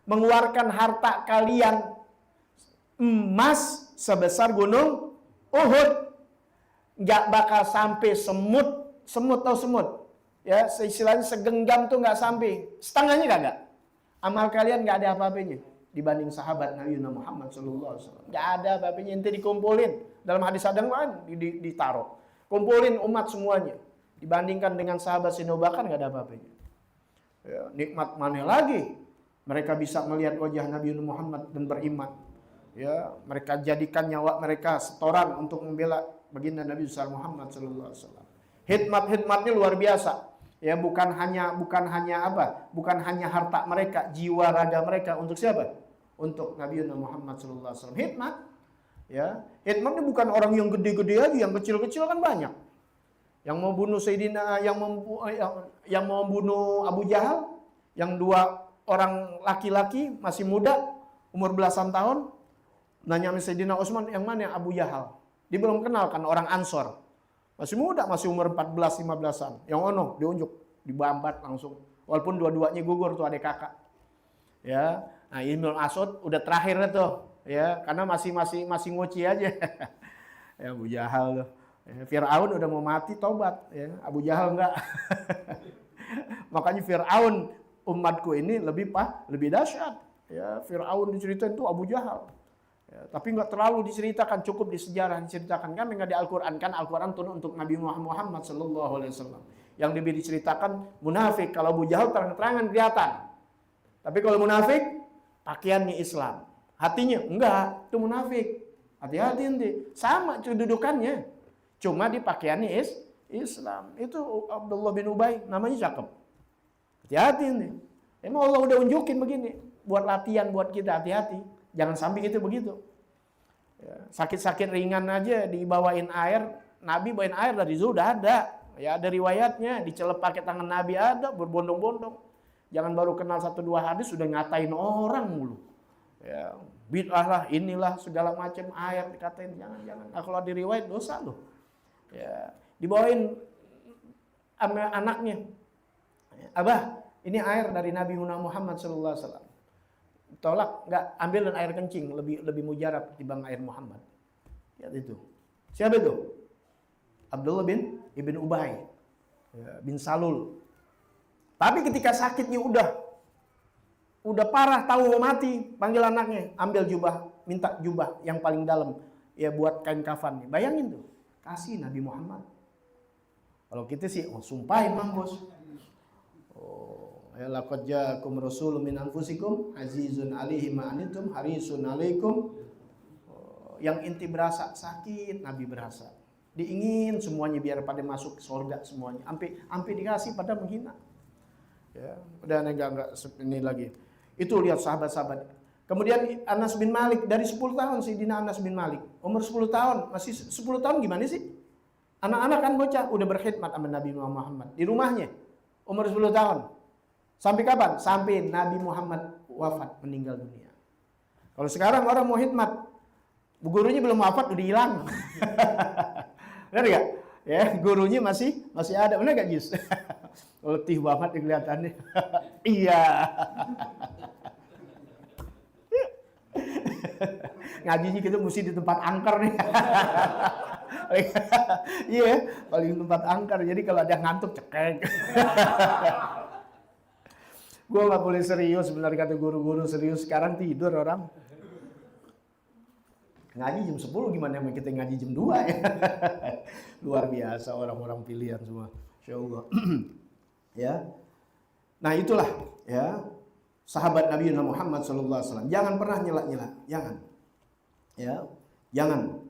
mengeluarkan harta kalian emas sebesar gunung Uhud, nggak bakal sampai semut tahu semut? Ya, istilahnya segenggam tuh nggak sampai, setengahnya kagak. Amal kalian nggak ada apa-apanya dibanding sahabat Nabi Muhammad SAW. Nggak ada apa-apanya, ente dikumpulin. Dalam hadis ada kan ditaruh. Kumpulin umat semuanya. Dibandingkan dengan sahabat Sayyidina Abu Bakar nggak ada apa-apanya. Ya, nikmat mana lagi? Mereka bisa melihat wajah Nabi Muhammad dan beriman. Ya, mereka jadikan nyawa mereka setoran untuk membela baginda Nabi Muhammad SAW. Hikmat-hikmatnya luar biasa. Ya bukan hanya harta mereka, jiwa raga mereka untuk siapa? Untuk Nabi Muhammad SAW. Hikmat, ya hikmatnya bukan orang yang gede-gede aja, yang kecil-kecil kan banyak. Yang mau bunuh Sayyidina, yang mau bunuh Abu Jahal, yang 2 orang laki-laki masih muda, umur belasan tahun, nanya sama Sayyidina Utsman, yang mana Abu Jahal? Dia belum kenal kan, orang Ansor. Masih muda, masih umur 14-15an. Yang ono, diunjuk, dibambat langsung. Walaupun dua-duanya gugur tuh adik kakak. Ya, nah Ibnu As'ud udah terakhir tuh, ya, karena masih nguci aja. Ya Abu Jahal tuh. Ya, Fir'aun udah mau mati tobat, ya. Abu Jahal enggak. Makanya Fir'aun umatku ini lebih dahsyat. Ya, Fir'aun diceritain tuh Abu Jahal. Ya, tapi nggak terlalu diceritakan, cukup di sejarah diceritakan kan, nggak di Al-Quran kan. Al-Quran turun untuk Nabi Muhammad SAW. Yang lebih diceritakan munafik. Kalau Abu Jahal terang-terangan kelihatan, tapi kalau munafik pakaiannya Islam, hatinya enggak, itu munafik. Hati-hati nanti, sama kedudukannya, cuma di pakaiannya Islam. Itu Abdullah bin Ubay, namanya cakep. Hati-hati nanti. Emang Allah udah unjukin begini, buat latihan buat kita, hati-hati. Jangan sampai gitu begitu. Ya, sakit-sakit ringan aja dibawain air, Nabi bawain air dari Zuhud ada. Ya ada riwayatnya, dicelep pakai tangan Nabi ada, berbondong-bondong. Jangan baru kenal 1-2 hadis sudah ngatain orang mulu. Ya, bid'ah lah, inilah segala macam air dikatain, jangan. Nah, kalau di riwayat dosa loh. Ya, dibawain sama anaknya. Abah, ini air dari Nabi Muhammad SAW. Tolak, nggak, ambil dan air kencing, lebih mujarab dibanding air Muhammad. Ya itu. Siapa itu? Abdullah bin Ibn Ubay, ya, bin Salul. Tapi ketika sakitnya udah parah, tahu mau mati, panggil anaknya, ambil jubah, minta jubah yang paling dalam, ya buat kain kafannya. Bayangin tuh, kasih Nabi Muhammad. Kalau kita sih, sumpahin Mang Bos. Ya laqad ja'akum rasulun min anfusikum azizun 'alaihi ma anittum harisun 'alaikum. Yang inti berasa sakit, Nabi berasa. Diingin semuanya biar pada masuk surga semuanya. Sampai dikasih pada menghina. Ya, udah enggak ini lagi. Itu lihat sahabat-sahabat. Kemudian Anas bin Malik dari 10 tahun Sayyidina Anas bin Malik. Umur 10 tahun, masih 10 tahun gimana sih? Anak-anak kan bocah udah berkhidmat sama Nabi Muhammad di rumahnya. Umur 10 tahun. Sampai kapan? Sampai Nabi Muhammad wafat, meninggal dunia. Kalau sekarang orang mau khidmat, gurunya belum wafat udah hilang. Benar gak? Ya, gurunya masih ada. Benar gak, Jis? Letih banget kelihatannya. Iya. Ngajinya kita mesti di tempat angker nih. Iya, paling tempat angker. Jadi kalau ada ngantuk cekek. Gue nggak boleh serius, benar kata guru-guru, serius sekarang tidur orang. Ngaji jam 10 gimana sama kita ngaji jam 2 ya. Luar biasa orang-orang pilihan semua. Insyaallah. Ya. Nah, itulah ya sahabat Nabi Muhammad SAW. Jangan pernah nyela-nyela, jangan. Ya, jangan.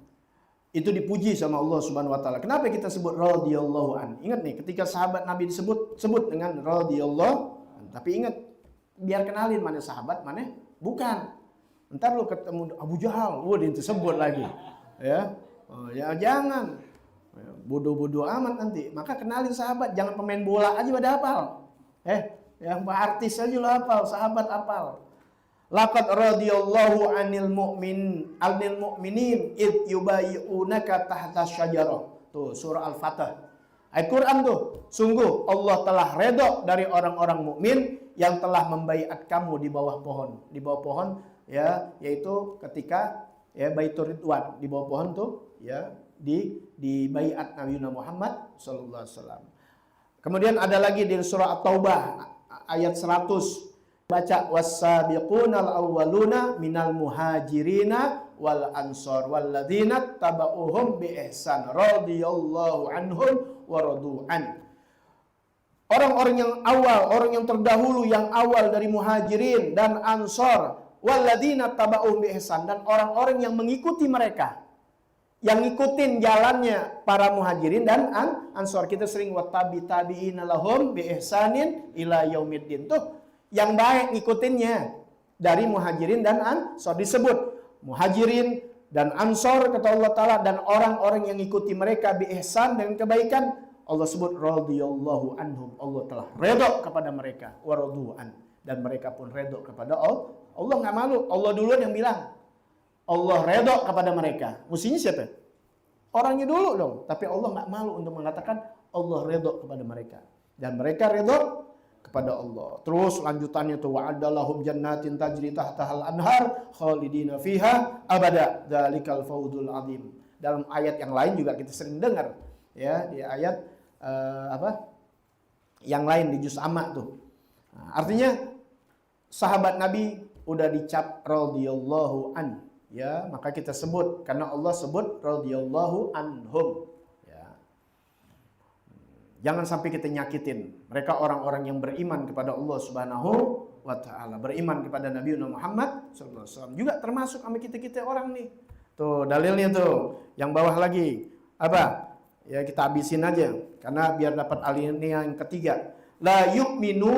Itu dipuji sama Allah Subhanahu wa taala. Kenapa kita sebut radhiyallahu an? Ingat nih, ketika sahabat Nabi sebut dengan radhiyallahu. Tapi ingat, biar kenalin mana sahabat, mana bukan. Ntar lu ketemu Abu Jahal, disebut lagi. Ya, ya jangan. Bodoh-bodoh amat nanti. Maka kenalin sahabat, jangan pemain bola aja pada hafal. Yang artis aja lo hafal, sahabat hafal. Laqad radhiyallahu anil mu'minin id yubayyi'unaka tahta syajarah. Tuh surah Al-Fatah. Ayat Quran tuh, sungguh Allah telah redha dari orang-orang mukmin yang telah membaiat kamu di bawah pohon. Di bawah pohon ya, yaitu ketika ya Baitur Ridwan, di bawah pohon tuh ya di baiat Nabi Muhammad sallallahu alaihi wasallam. Kemudian ada lagi di surah At-Taubah ayat 100. Baca was-sabiqunal awwaluna minal muhajirina wal ansor walladzina tabauhum bi ihsan radhiyallahu anhum wa radu'an. Orang-orang yang awal, orang yang terdahulu yang awal dari muhajirin dan ansor walladzina tabauhum bi ihsan, dan orang-orang yang mengikuti mereka, yang ngikutin jalannya para muhajirin dan ansor. Kita sering wattabi'ina lahum bi ihsanin ila yaumiddin tuh. Yang baik ngikutinnya dari muhajirin dan ansor, disebut muhajirin dan ansor kata Allah Ta'ala, dan orang-orang yang ngikuti mereka bi ihsan dengan kebaikan Allah sebut radhiyallahu anhum, Allah telah redha kepada mereka, wa radu'an, dan mereka pun redha kepada Allah. Allah nggak malu, Allah duluan yang bilang Allah redha kepada mereka. Mestinya siapa? Orangnya dulu dong, tapi Allah nggak malu untuk mengatakan Allah redha kepada mereka, dan mereka redha kepada Allah. Terus lanjutannya tuh wa'adalahum jannatin tajri tahtahal anhar khalidina fiha abada dzalikal fawzul azim. Dalam ayat yang lain juga kita sering dengar ya, di ayat yang lain di juz amma tuh. Nah, artinya sahabat Nabi udah dicap radhiyallahu an ya, maka kita sebut karena Allah sebut radhiyallahu anhum. Jangan sampai kita nyakitin mereka, orang-orang yang beriman kepada Allah Subhanahu wa taala, beriman kepada Nabi Muhammad sallallahu alaihi wasallam, juga termasuk sama kita orang nih. Tuh dalilnya tuh, yang bawah lagi. Apa? Ya kita habisin aja karena biar dapat alinea yang ketiga. La yu'minu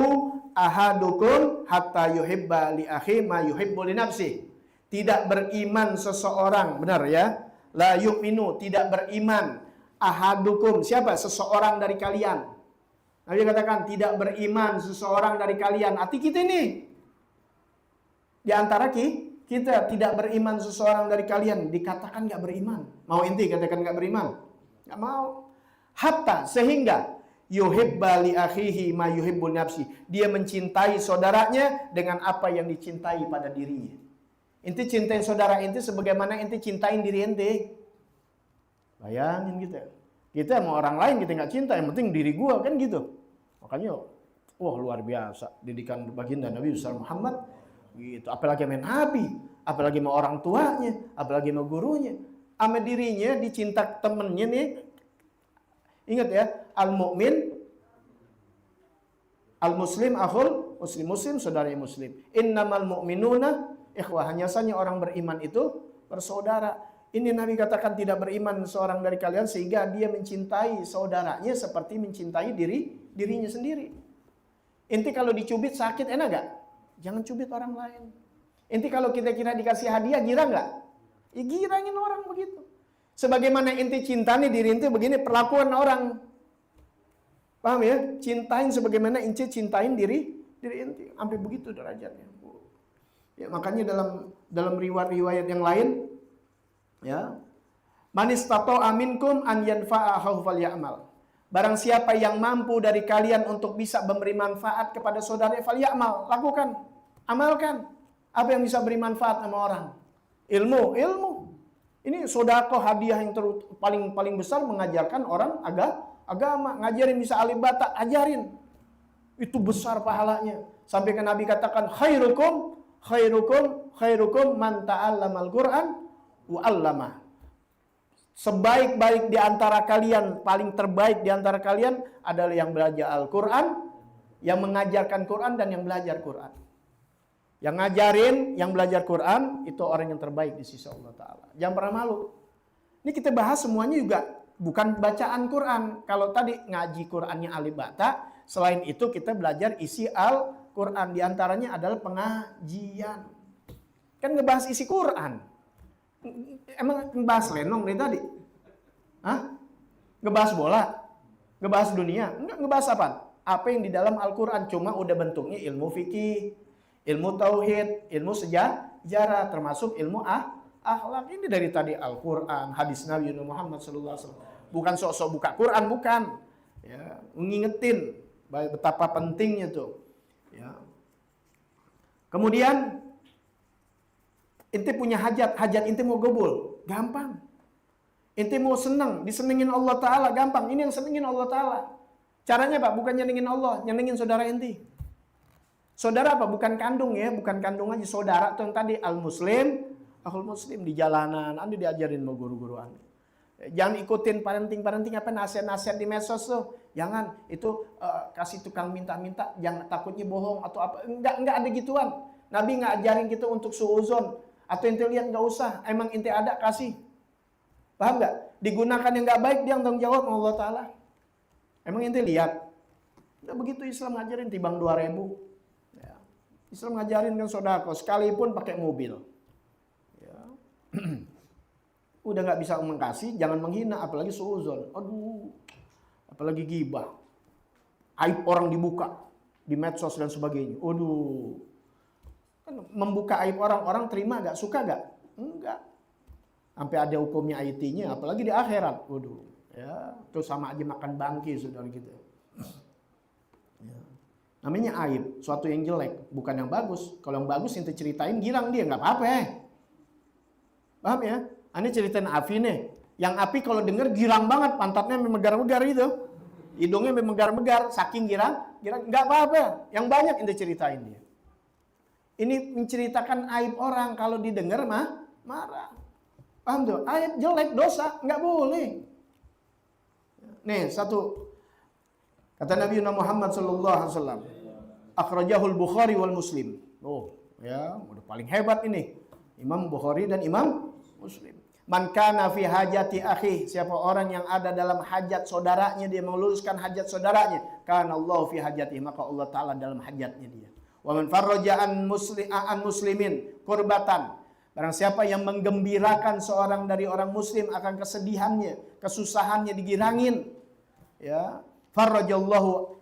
ahadukum hatta yuhibba li akhi ma yuhibbu li nafsi. Tidak beriman seseorang, benar ya? La yu'minu, tidak beriman ahadukum, siapa? Seseorang dari kalian. Nabi katakan tidak beriman seseorang dari kalian. Arti kita ini di antara kita tidak beriman seseorang dari kalian, dikatakan nggak beriman. Mau inti katakan nggak beriman? Nggak mau. Hatta sehingga yuhibba li akhihi ma yuhibbu nafsi. Dia mencintai saudaranya dengan apa yang dicintai pada dirinya. Inti cintain saudara inti sebagaimana inti cintain diri inti. Bayangin kita mau orang lain kita nggak cinta, yang penting diri gua kan gitu. Makanya Wah, luar biasa didikan baginda Nabi Muhammad gitu. Apalagi sama Nabi, apalagi sama orang tuanya, apalagi sama gurunya, sama dirinya, dicinta temennya nih. Ingat ya, al-mu'min al-muslim akhul muslim, muslim saudaranya muslim. Innamal mu'minuna ikhwah, hanya saja orang beriman itu bersaudara. Ini Nabi katakan tidak beriman seorang dari kalian sehingga dia mencintai saudaranya seperti mencintai dirinya sendiri. Inti kalau dicubit sakit enak gak? Jangan cubit orang lain. Inti kalau kita kira dikasih hadiah gira nggak? Ya girangin orang begitu. Sebagaimana inti cinta nih diri inti begini perlakuan orang. Paham ya? Cintain sebagaimana inti cintain diri inti. Sampai begitu derajatnya. Ya, makanya dalam riwayat yang lain ya, man istata'a minkum an yanfa'ahu falyamal. Barang siapa yang mampu dari kalian untuk bisa memberi manfaat kepada saudaranya, falyamal, lakukan, amalkan. Apa yang bisa beri manfaat sama orang? Ilmu. Ini sedekah hadiah yang paling besar, mengajarkan orang agama, ngajarin bisa alif bata, ajarin. Itu besar pahalanya. Sampai ke Nabi katakan khairukum man ta'allamal Qur'an wa 'allamah. Sebaik-baik di antara kalian, paling terbaik di antara kalian adalah yang belajar Al-Qur'an, yang mengajarkan Qur'an dan yang belajar Qur'an. Yang ngajarin, yang belajar Quran, itu orang yang terbaik di sisi Allah Ta'ala. Jangan pernah malu. Ini kita bahas semuanya juga bukan bacaan Quran. Kalau tadi ngaji Qurannya alif bata, selain itu kita belajar isi Al-Quran. Di antaranya adalah pengajian. Kan ngebahas isi Quran. Emang ngebahas lenong dari tadi? Hah? Ngebahas bola? Ngebahas dunia? Enggak, ngebahas apa? Apa yang di dalam Al-Quran. Cuma udah bentuknya ilmu fikih, ilmu tauhid, ilmu sejarah, termasuk ilmu akhlak. Ini dari tadi Al-Quran, hadis Nabi Muhammad SAW. Bukan sok-sok buka Quran, bukan. Ya, ngingetin betapa pentingnya tuh. Ya. Kemudian inti punya hajat inti mau gobul, gampang. Inti mau senang, disenengin Allah Ta'ala, gampang. Ini yang senengin Allah Ta'ala. Caranya Pak, bukan nyenengin Allah, nyenengin saudara inti. Saudara apa? Bukan kandung ya, bukan kandung aja. Saudara tuh yang tadi al-muslim, akhul muslim di jalanan, anda diajarin sama guru-guru anda. Jangan ikutin parenting apa nasihat-nasihat di medsos tuh. Jangan itu kasih tukang minta-minta, jangan takutnya bohong atau apa. Enggak ada gituan. Nabi nggak ajarin gitu untuk suuzon atau inti lihat nggak usah. Emang inti ada kasih. Paham nggak? Digunakan yang nggak baik dia yang tanggung jawab Allah Ta'ala. Emang inti lihat. Nggak begitu Islam ngajarin timbang 2.000. Islam ngajarin kan sodako, sekalipun pakai mobil. Ya. Udah nggak bisa mengkasih, jangan menghina, apalagi suuzon. Aduh, apalagi gibah. Aib orang dibuka di medsos dan sebagainya. Aduh, kan membuka aib orang terima nggak, suka nggak? Enggak. Sampai ada hukumnya IT-nya, apalagi di akhirat. Waduh, ya, itu sama aja makan bangki saudara kita. Ya. Namanya aib, suatu yang jelek, bukan yang bagus. Kalau yang bagus yang ceritain girang dia, nggak apa-apa. Paham ya? Ini ceritain Afi nih. Yang Afi kalau denger girang banget, pantatnya memegar-megar itu. Hidungnya memegar-megar, saking girang, nggak apa-apa. Yang banyak yang ceritain dia. Ini menceritakan aib orang, kalau didengar mah marah. Paham tuh? Aib jelek, dosa, nggak boleh. Nih, satu. Kata Nabi Muhammad SAW, akhrajahul Bukhari wal Muslim. Oh, ya, udah paling hebat ini. Imam Bukhari dan Imam Muslim. Man kana fi hajati akhi, siapa orang yang ada dalam hajat saudaranya, dia meluluskan hajat saudaranya, kana Allah fi hajati, maka Allah Ta'ala dalam hajatnya dia. Wa man farraja an muslimin kurbatan, barang siapa yang menggembirakan seorang dari orang muslim akan kesedihannya, kesusahannya digirangin, ya, farrajallahu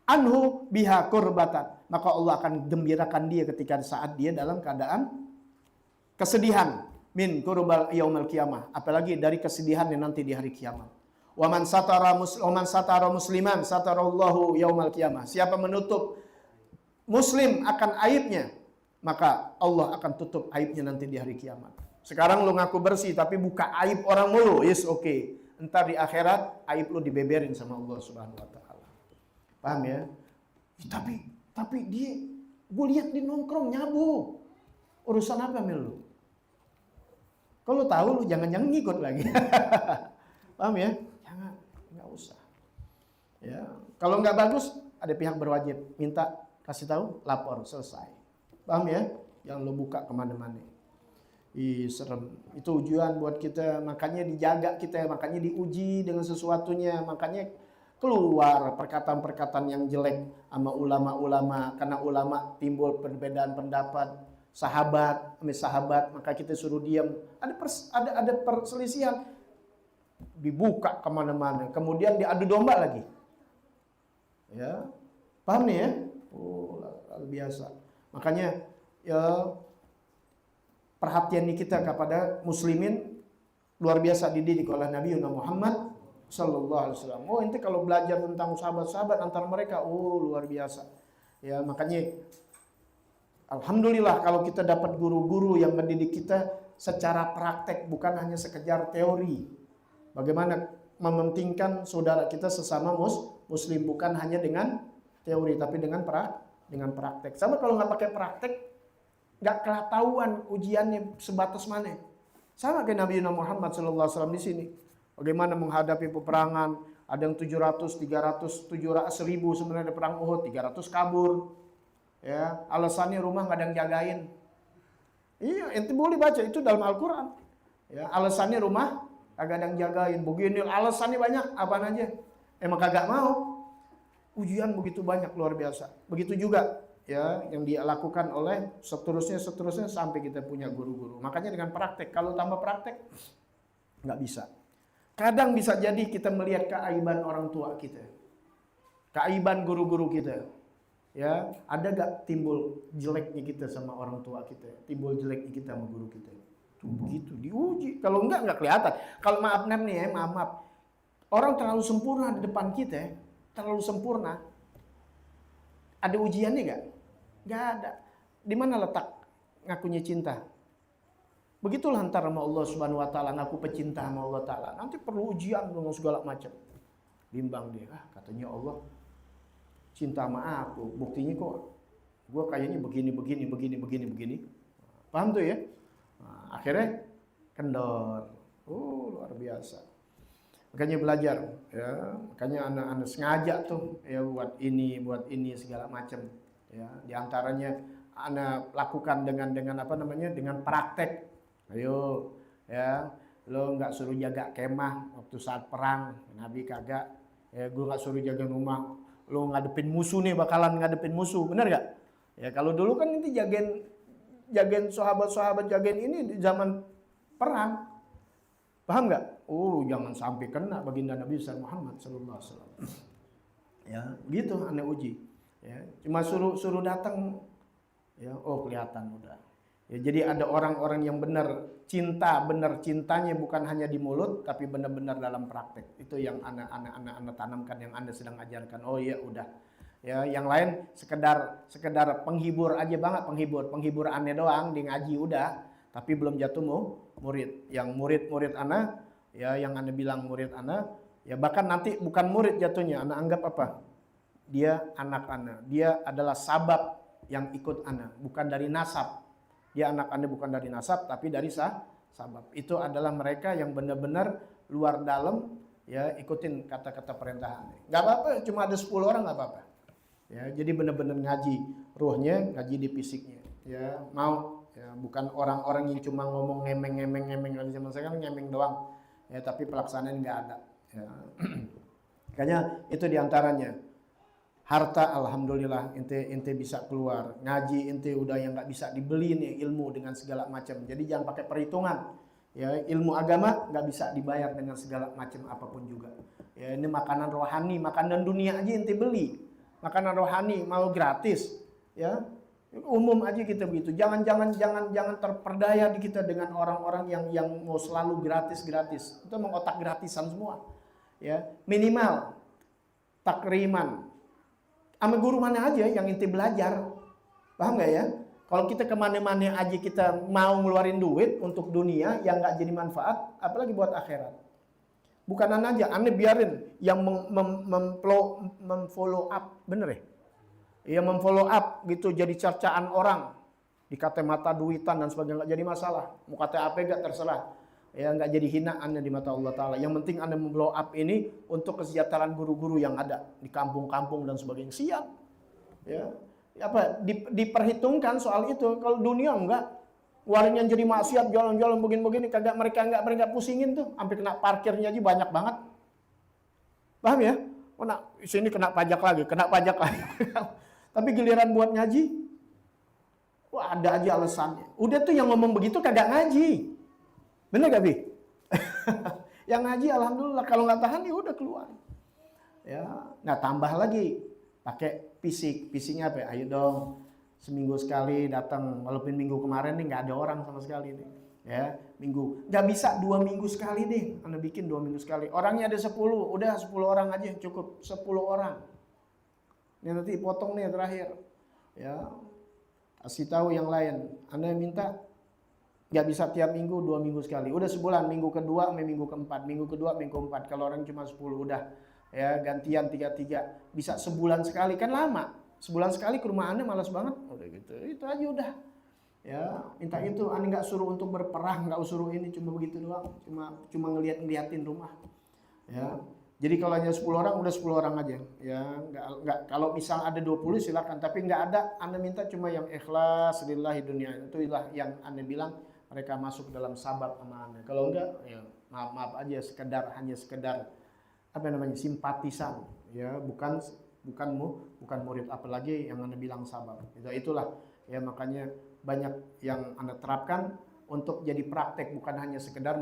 anhu biha kurbatan, maka Allah akan gembirakan dia ketika saat dia dalam keadaan kesedihan. Min kurbal yaumil qiyamah, apalagi dari kesedihan yang nanti di hari kiamat. Wa man satara musliman satarallahu yaumil qiyamah, siapa menutup muslim akan aibnya, maka Allah akan tutup aibnya nanti di hari kiamat. Sekarang lu ngaku bersih tapi buka aib orang mulu, yes, oke. Entar di akhirat aib lu dibeberin sama Allah Subhanahu wa taala. Paham ya? Tapi dia, gue lihat di nongkrong nyabu. Urusan apa Mil lu? Kalau tahu lu jangan ngikut lagi. Paham ya? Jangan, nggak usah. Ya, kalau nggak bagus ada pihak berwajib minta kasih tahu, lapor, selesai. Paham ya? Jangan lu buka kemana-mana. Ih, serem. Itu ujian buat kita, makanya dijaga kita, makanya diuji dengan sesuatunya, makanya keluar perkataan-perkataan yang jelek sama ulama-ulama, karena ulama timbul perbedaan pendapat, sahabat, maka kita suruh diam. Ada perselisihan, dibuka kemana-mana, kemudian diadu domba lagi. Ya, paham nih ya? Oh, luar biasa. Makanya ya, perhatian kita kepada muslimin luar biasa dididik oleh Nabi Muhammad Sallallahu Alaihi Wasallam. Oh, ente kalau belajar tentang sahabat-sahabat antar mereka, oh luar biasa. Ya, makanya alhamdulillah kalau kita dapat guru-guru yang mendidik kita secara praktek, bukan hanya sekedar teori. Bagaimana mementingkan saudara kita sesama muslim, bukan hanya dengan teori tapi dengan praktek. Sama kalau nggak pakai praktek, nggak ketahuan ujiannya sebatas mana. Sama kayak Nabi Muhammad SAW di sini. Bagaimana menghadapi peperangan, ada yang 700, 300, 700, 1000 sebenarnya perang Uhud, 300 kabur. Ya, alasannya rumah nggak ada yang jagain. Iya, ente boleh baca itu dalam Al-Quran. Ya, alasannya rumah kagak ada yang jagain. Begini alasannya banyak, apaan aja. Emang kagak mau. Ujian begitu banyak, luar biasa. Begitu juga ya yang dia lakukan oleh seterusnya sampai kita punya guru-guru. Makanya dengan praktek, kalau tambah praktek nggak bisa. Kadang bisa jadi kita melihat keaiban orang tua kita, keaiban guru-guru kita. Ya, ada gak timbul jeleknya kita sama orang tua kita, timbul jeleknya kita sama guru kita. Tuh begitu diuji. Kalau enggak kelihatan. Kalau maaf nih ya, maaf. Orang terlalu sempurna di depan kita, terlalu sempurna. Ada ujiannya gak? Gak ada. Di mana letak ngakunya cinta? Begitulah antara sama Allah Subhanahu wa taala, ngaku pecinta sama Allah taala. Nanti perlu ujian dengan segala macam. Bimbang dia, katanya Allah cinta sama aku. Buktinya kok gue kayaknya begini. Paham tuh ya? Nah, akhirnya kendor. Luar biasa. Makanya belajar ya, makanya anak-anak sengaja tuh ya buat ini segala macam. Ya, di antaranya anak lakukan dengan praktek. Ayo ya, lo nggak suruh jaga kemah waktu saat perang, Nabi kagak. Ya, gue nggak suruh jaga rumah, lo ngadepin musuh nih, bakalan ngadepin musuh, bener gak? Ya kalau dulu kan ini jagain sahabat-sahabat, jagain ini di zaman perang, paham nggak? Jangan sampai kena baginda Nabi Muhammad Sallallahu Alaihi Wasallam. Ya gitu aneh uji. Ya cuma suruh datang, ya kelihatan udah. Ya, jadi ada orang-orang yang benar cintanya bukan hanya di mulut tapi benar-benar dalam praktek. Itu yang anak tanamkan, yang Anda sedang ajarkan. Oh iya udah. Ya, yang lain sekedar penghibur aja banget, penghibur aneh doang di ngaji udah, tapi belum jatuh murid. Yang murid Ana, ya yang Anda bilang murid Ana, ya bahkan nanti bukan murid jatuhnya, Ana anggap apa? Dia anak Ana. Dia adalah sabab yang ikut Ana, bukan dari nasab. Dia anak Anda bukan dari nasab tapi dari sabab. Itu adalah mereka yang benar-benar luar dalam ya ikutin kata-kata perintah Anda. Enggak apa-apa, cuma ada 10 orang enggak apa-apa. Ya, jadi benar-benar ngaji ruhnya, ngaji di fisiknya. Ya, mau ya, bukan orang-orang yang cuma ngomong ngemeng zaman sekarang ngemeng doang. Ya, tapi pelaksanaan enggak ada. Ya. Makanya itu diantaranya. Harta alhamdulillah ente bisa keluar. Ngaji ente udah yang nggak bisa dibeli nih ilmu dengan segala macam. Jadi jangan pakai perhitungan. Ya, ilmu agama nggak bisa dibayar dengan segala macam apapun juga. Ya, ini makanan rohani, makanan dunia aja ente beli. Makanan rohani mau gratis. Ya. Umum aja kita begitu. Jangan terperdaya di kita dengan orang-orang yang mau selalu gratis. Itu mengotak gratisan semua. Ya, minimal takriman. Sama guru mana aja yang inti belajar, paham nggak ya? Kalau kita kemana-mana aja kita mau ngeluarin duit untuk dunia yang nggak jadi manfaat, apalagi buat akhirat. Bukan aja, aneh biarin yang memfollow up, bener ya? Ya memfollow up gitu jadi cercaan orang. Dikata mata duitan dan sebagainya nggak jadi masalah. Mau kata apa gak terserah. Ya nggak jadi hinaan di mata Allah Ta'ala. Yang penting Anda memblow up ini untuk kesejahteraan guru-guru yang ada di kampung-kampung dan sebagainya. Siap. Ya. Apa diperhitungkan soal itu. Kalau dunia enggak. Warung yang jadi maksiat jualan-jualan begini-begini kagak mereka pusingin tuh. Sampai kena parkirnya aja banyak banget. Paham ya? Oh, nah, sini kena pajak lagi. Tapi giliran buat ngaji, wah ada aja alasannya. Udah tuh yang ngomong begitu kagak ngaji. Bener gak, Bi? Yang ngaji alhamdulillah, kalau nggak tahan ya udah keluar. Ya, nah tambah lagi pakai fisik. Fisiknya apa? Ayo dong, seminggu sekali datang. Walaupun minggu kemarin nih nggak ada orang sama sekali nih. Ya, minggu. Nggak bisa 2 minggu sekali deh. Anda bikin 2 minggu sekali. Orangnya ada 10, udah 10 orang aja cukup. 10 orang. Ini nanti potong nih terakhir. Ya, kasih tahu yang lain. Anda minta nggak bisa tiap minggu 2 minggu sekali. Udah sebulan, minggu kedua sampai minggu keempat. Minggu kedua, minggu keempat. Kalau orang cuma 10 udah. Ya, gantian 3-3. Bisa sebulan sekali, kan lama. Sebulan sekali ke rumah Anda malas banget. Udah gitu, itu aja udah. Ya, minta itu. Anda nggak suruh untuk berperang, nggak suruh ini, cuma begitu doang. Cuma ngeliatin rumah. Ya. Jadi kalau hanya 10 orang, udah 10 orang aja. Ya, nggak kalau misal ada 20 silakan, tapi nggak ada. Anda minta cuma yang ikhlas lillahi dunia. Itulah yang Anda bilang mereka masuk dalam sabab sama Anda. Kalau enggak, ya maaf aja, hanya sekedar apa namanya, simpatisan. Ya, bukan murid, apalagi yang Anda bilang sabab. Itulah ya, makanya banyak yang Anda terapkan untuk jadi praktek, bukan hanya sekedar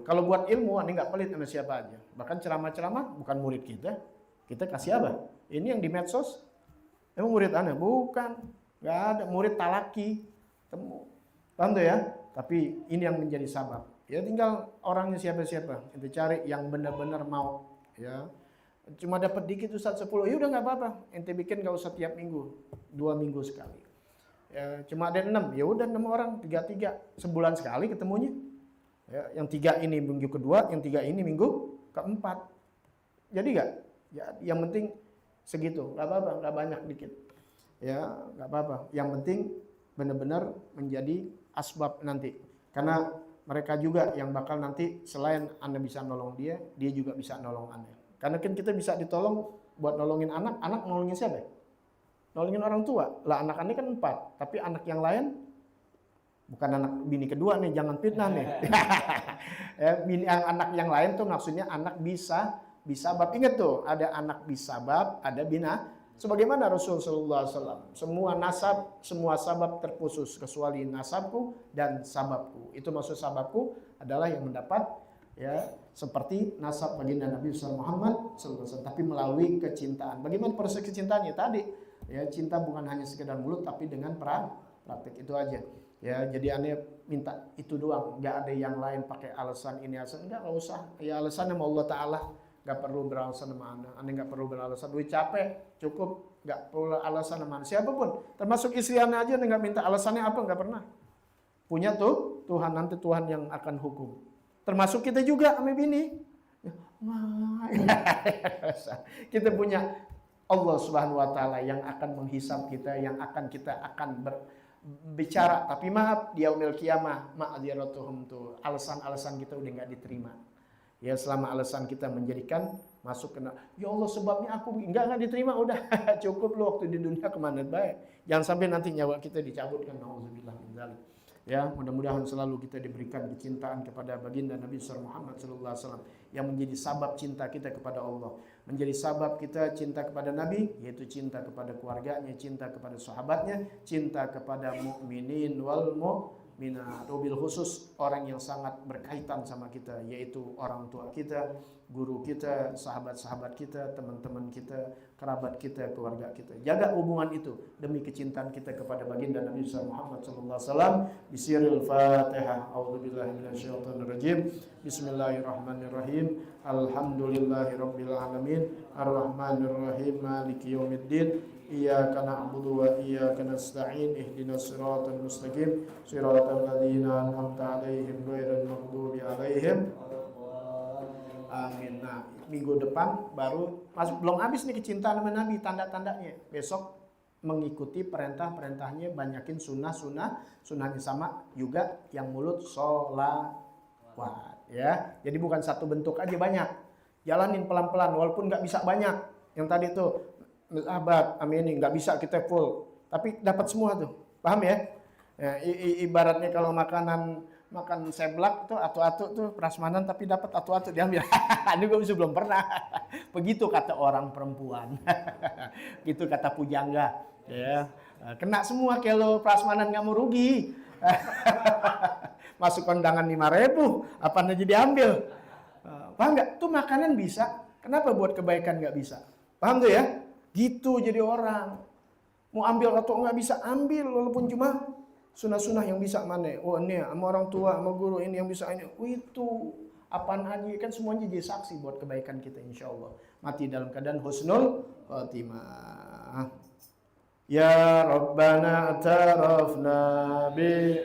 kalau buat ilmu Anda nggak pelit sama siapa aja. Bahkan ceramah-ceramah bukan murid kita. Kita kasih apa? Ini yang di medsos. Emang murid Anda? Bukan. Nggak ada. Murid talaki. Temu. Paham tuh ya? Tapi ini yang menjadi sabab. Ya tinggal orangnya siapa-siapa. Kita cari yang benar-benar mau. Ya. Cuma dapat dikit Ustaz 10. Ya udah nggak apa-apa. Ente bikin nggak usah tiap minggu. 2 minggu sekali. Ya, cuma ada 6. Ya udah 6 orang. 3-3. Sebulan sekali ketemunya. Ya, yang 3 ini minggu kedua, yang 3 ini minggu keempat. Jadi nggak? Ya, yang penting segitu, nggak apa-apa, nggak banyak dikit. Ya, nggak apa-apa. Yang penting benar-benar menjadi asbab nanti. Karena mereka juga yang bakal nanti selain Anda bisa nolong dia juga bisa nolong Anda. Karena kan kita bisa ditolong buat nolongin anak nolongin siapa? Nolongin orang tua. Lah anak Anda kan 4, tapi anak yang lain bukan anak bini kedua nih, jangan fitnah nih. Ya, anak yang lain tuh maksudnya anak bisa bab. Ingat tuh, ada anak bisa bab, ada bina. Sebagaimana Rasulullah SAW, semua sabab terkhusus kecuali nasabku dan sababku. Itu maksud sababku adalah yang mendapat ya seperti nasab baginda Nabi Muhammad SAW, tapi melalui kecintaan. Bagaimana proses kecintaannya tadi? Ya, cinta bukan hanya sekedar mulut, tapi dengan praktik. Itu aja. Ya, jadi Anda minta itu doang, nggak ada yang lain pakai alasan ini alasan, nggak usah. Ya alasannya sama Allah Ta'ala, nggak perlu beralasan sama Anda nggak perlu beralasan, duit capek, cukup, nggak perlu alasan sama Anda. Siapapun, termasuk istri Anda aja, Anda nggak minta alasannya apa, nggak pernah. Punya tuh Tuhan, nanti Tuhan yang akan hukum. Termasuk kita juga sama bini. Kita punya Allah Subhanahu Wa Ta'ala yang akan menghisab kita, yang kita akan bicara, tapi maaf di yaumil qiyamah ma'adziratuhum tuh alasan-alasan kita udah nggak diterima. Ya selama alasan kita menjadikan masuk kena, ya Allah sebabnya aku nggak diterima, udah cukup lu waktu di dunia kemana baik. Jangan sampai nanti nyawa kita dicabutkan, nauzubillah min dzalik. Ya mudah-mudahan selalu kita diberikan kecintaan kepada baginda Nabi Muhammad SAW yang menjadi sabab cinta kita kepada Allah, menjadi sabab kita cinta kepada Nabi, yaitu cinta kepada keluarganya, cinta kepada sahabatnya, cinta kepada mukminin wal mu'minat, wabil khusus orang yang sangat berkaitan sama kita, yaitu orang tua kita, guru kita, sahabat-sahabat kita, teman-teman kita, kerabat kita, keluarga kita. Jaga hubungan itu demi kecintaan kita kepada baginda Nabi Muhammad SAW. Bisiril Fatihah. A'udzubillahi minasyaitonirrajim. Bismillahirrahmanirrahim. Alhamdulillahirabbil alamin. Arrahmanirrahim. Maliki yaumiddin. Iyyaka na'budu wa iyyaka nasta'in. Ihdinas siratal mustaqim. Siratal ladzina an'amta 'alaihim ghairil maghdubi 'alaihim. Amin. Nah, minggu depan baru belum habis nih kecintaan sama Nabi, tanda-tandanya. Besok mengikuti perintah-perintahnya, banyakin sunnahnya sama juga yang mulut sholawat ya. Jadi bukan satu bentuk aja, banyak. Jalanin pelan-pelan walaupun nggak bisa banyak. Yang tadi tuh sahabat aminin nggak bisa kita full, tapi dapat semua tuh. Paham ya? Ya, ibaratnya kalau makan seblak tuh atu-atu tuh prasmanan tapi dapat atu-atu diambil. Ini gue belum pernah. Begitu kata orang perempuan. Gitu kata pujangga. Ya, kena semua kalau prasmanan nggak mau rugi. Masuk kondangan 5.000, apa aja diambil. Paham nggak? Tuh makanan bisa. Kenapa buat kebaikan nggak bisa? Paham tuh ya? Gitu jadi orang. Mau ambil atau nggak bisa ambil walaupun cuma sunnah-sunnah yang bisa mana? Oh ini sama orang tua, sama guru ini yang bisa ini. Oh itu apaan aja kan semuanya jadi saksi buat kebaikan kita insya Allah. Mati dalam keadaan husnul khotimah. Ya Rabbana atarafna bi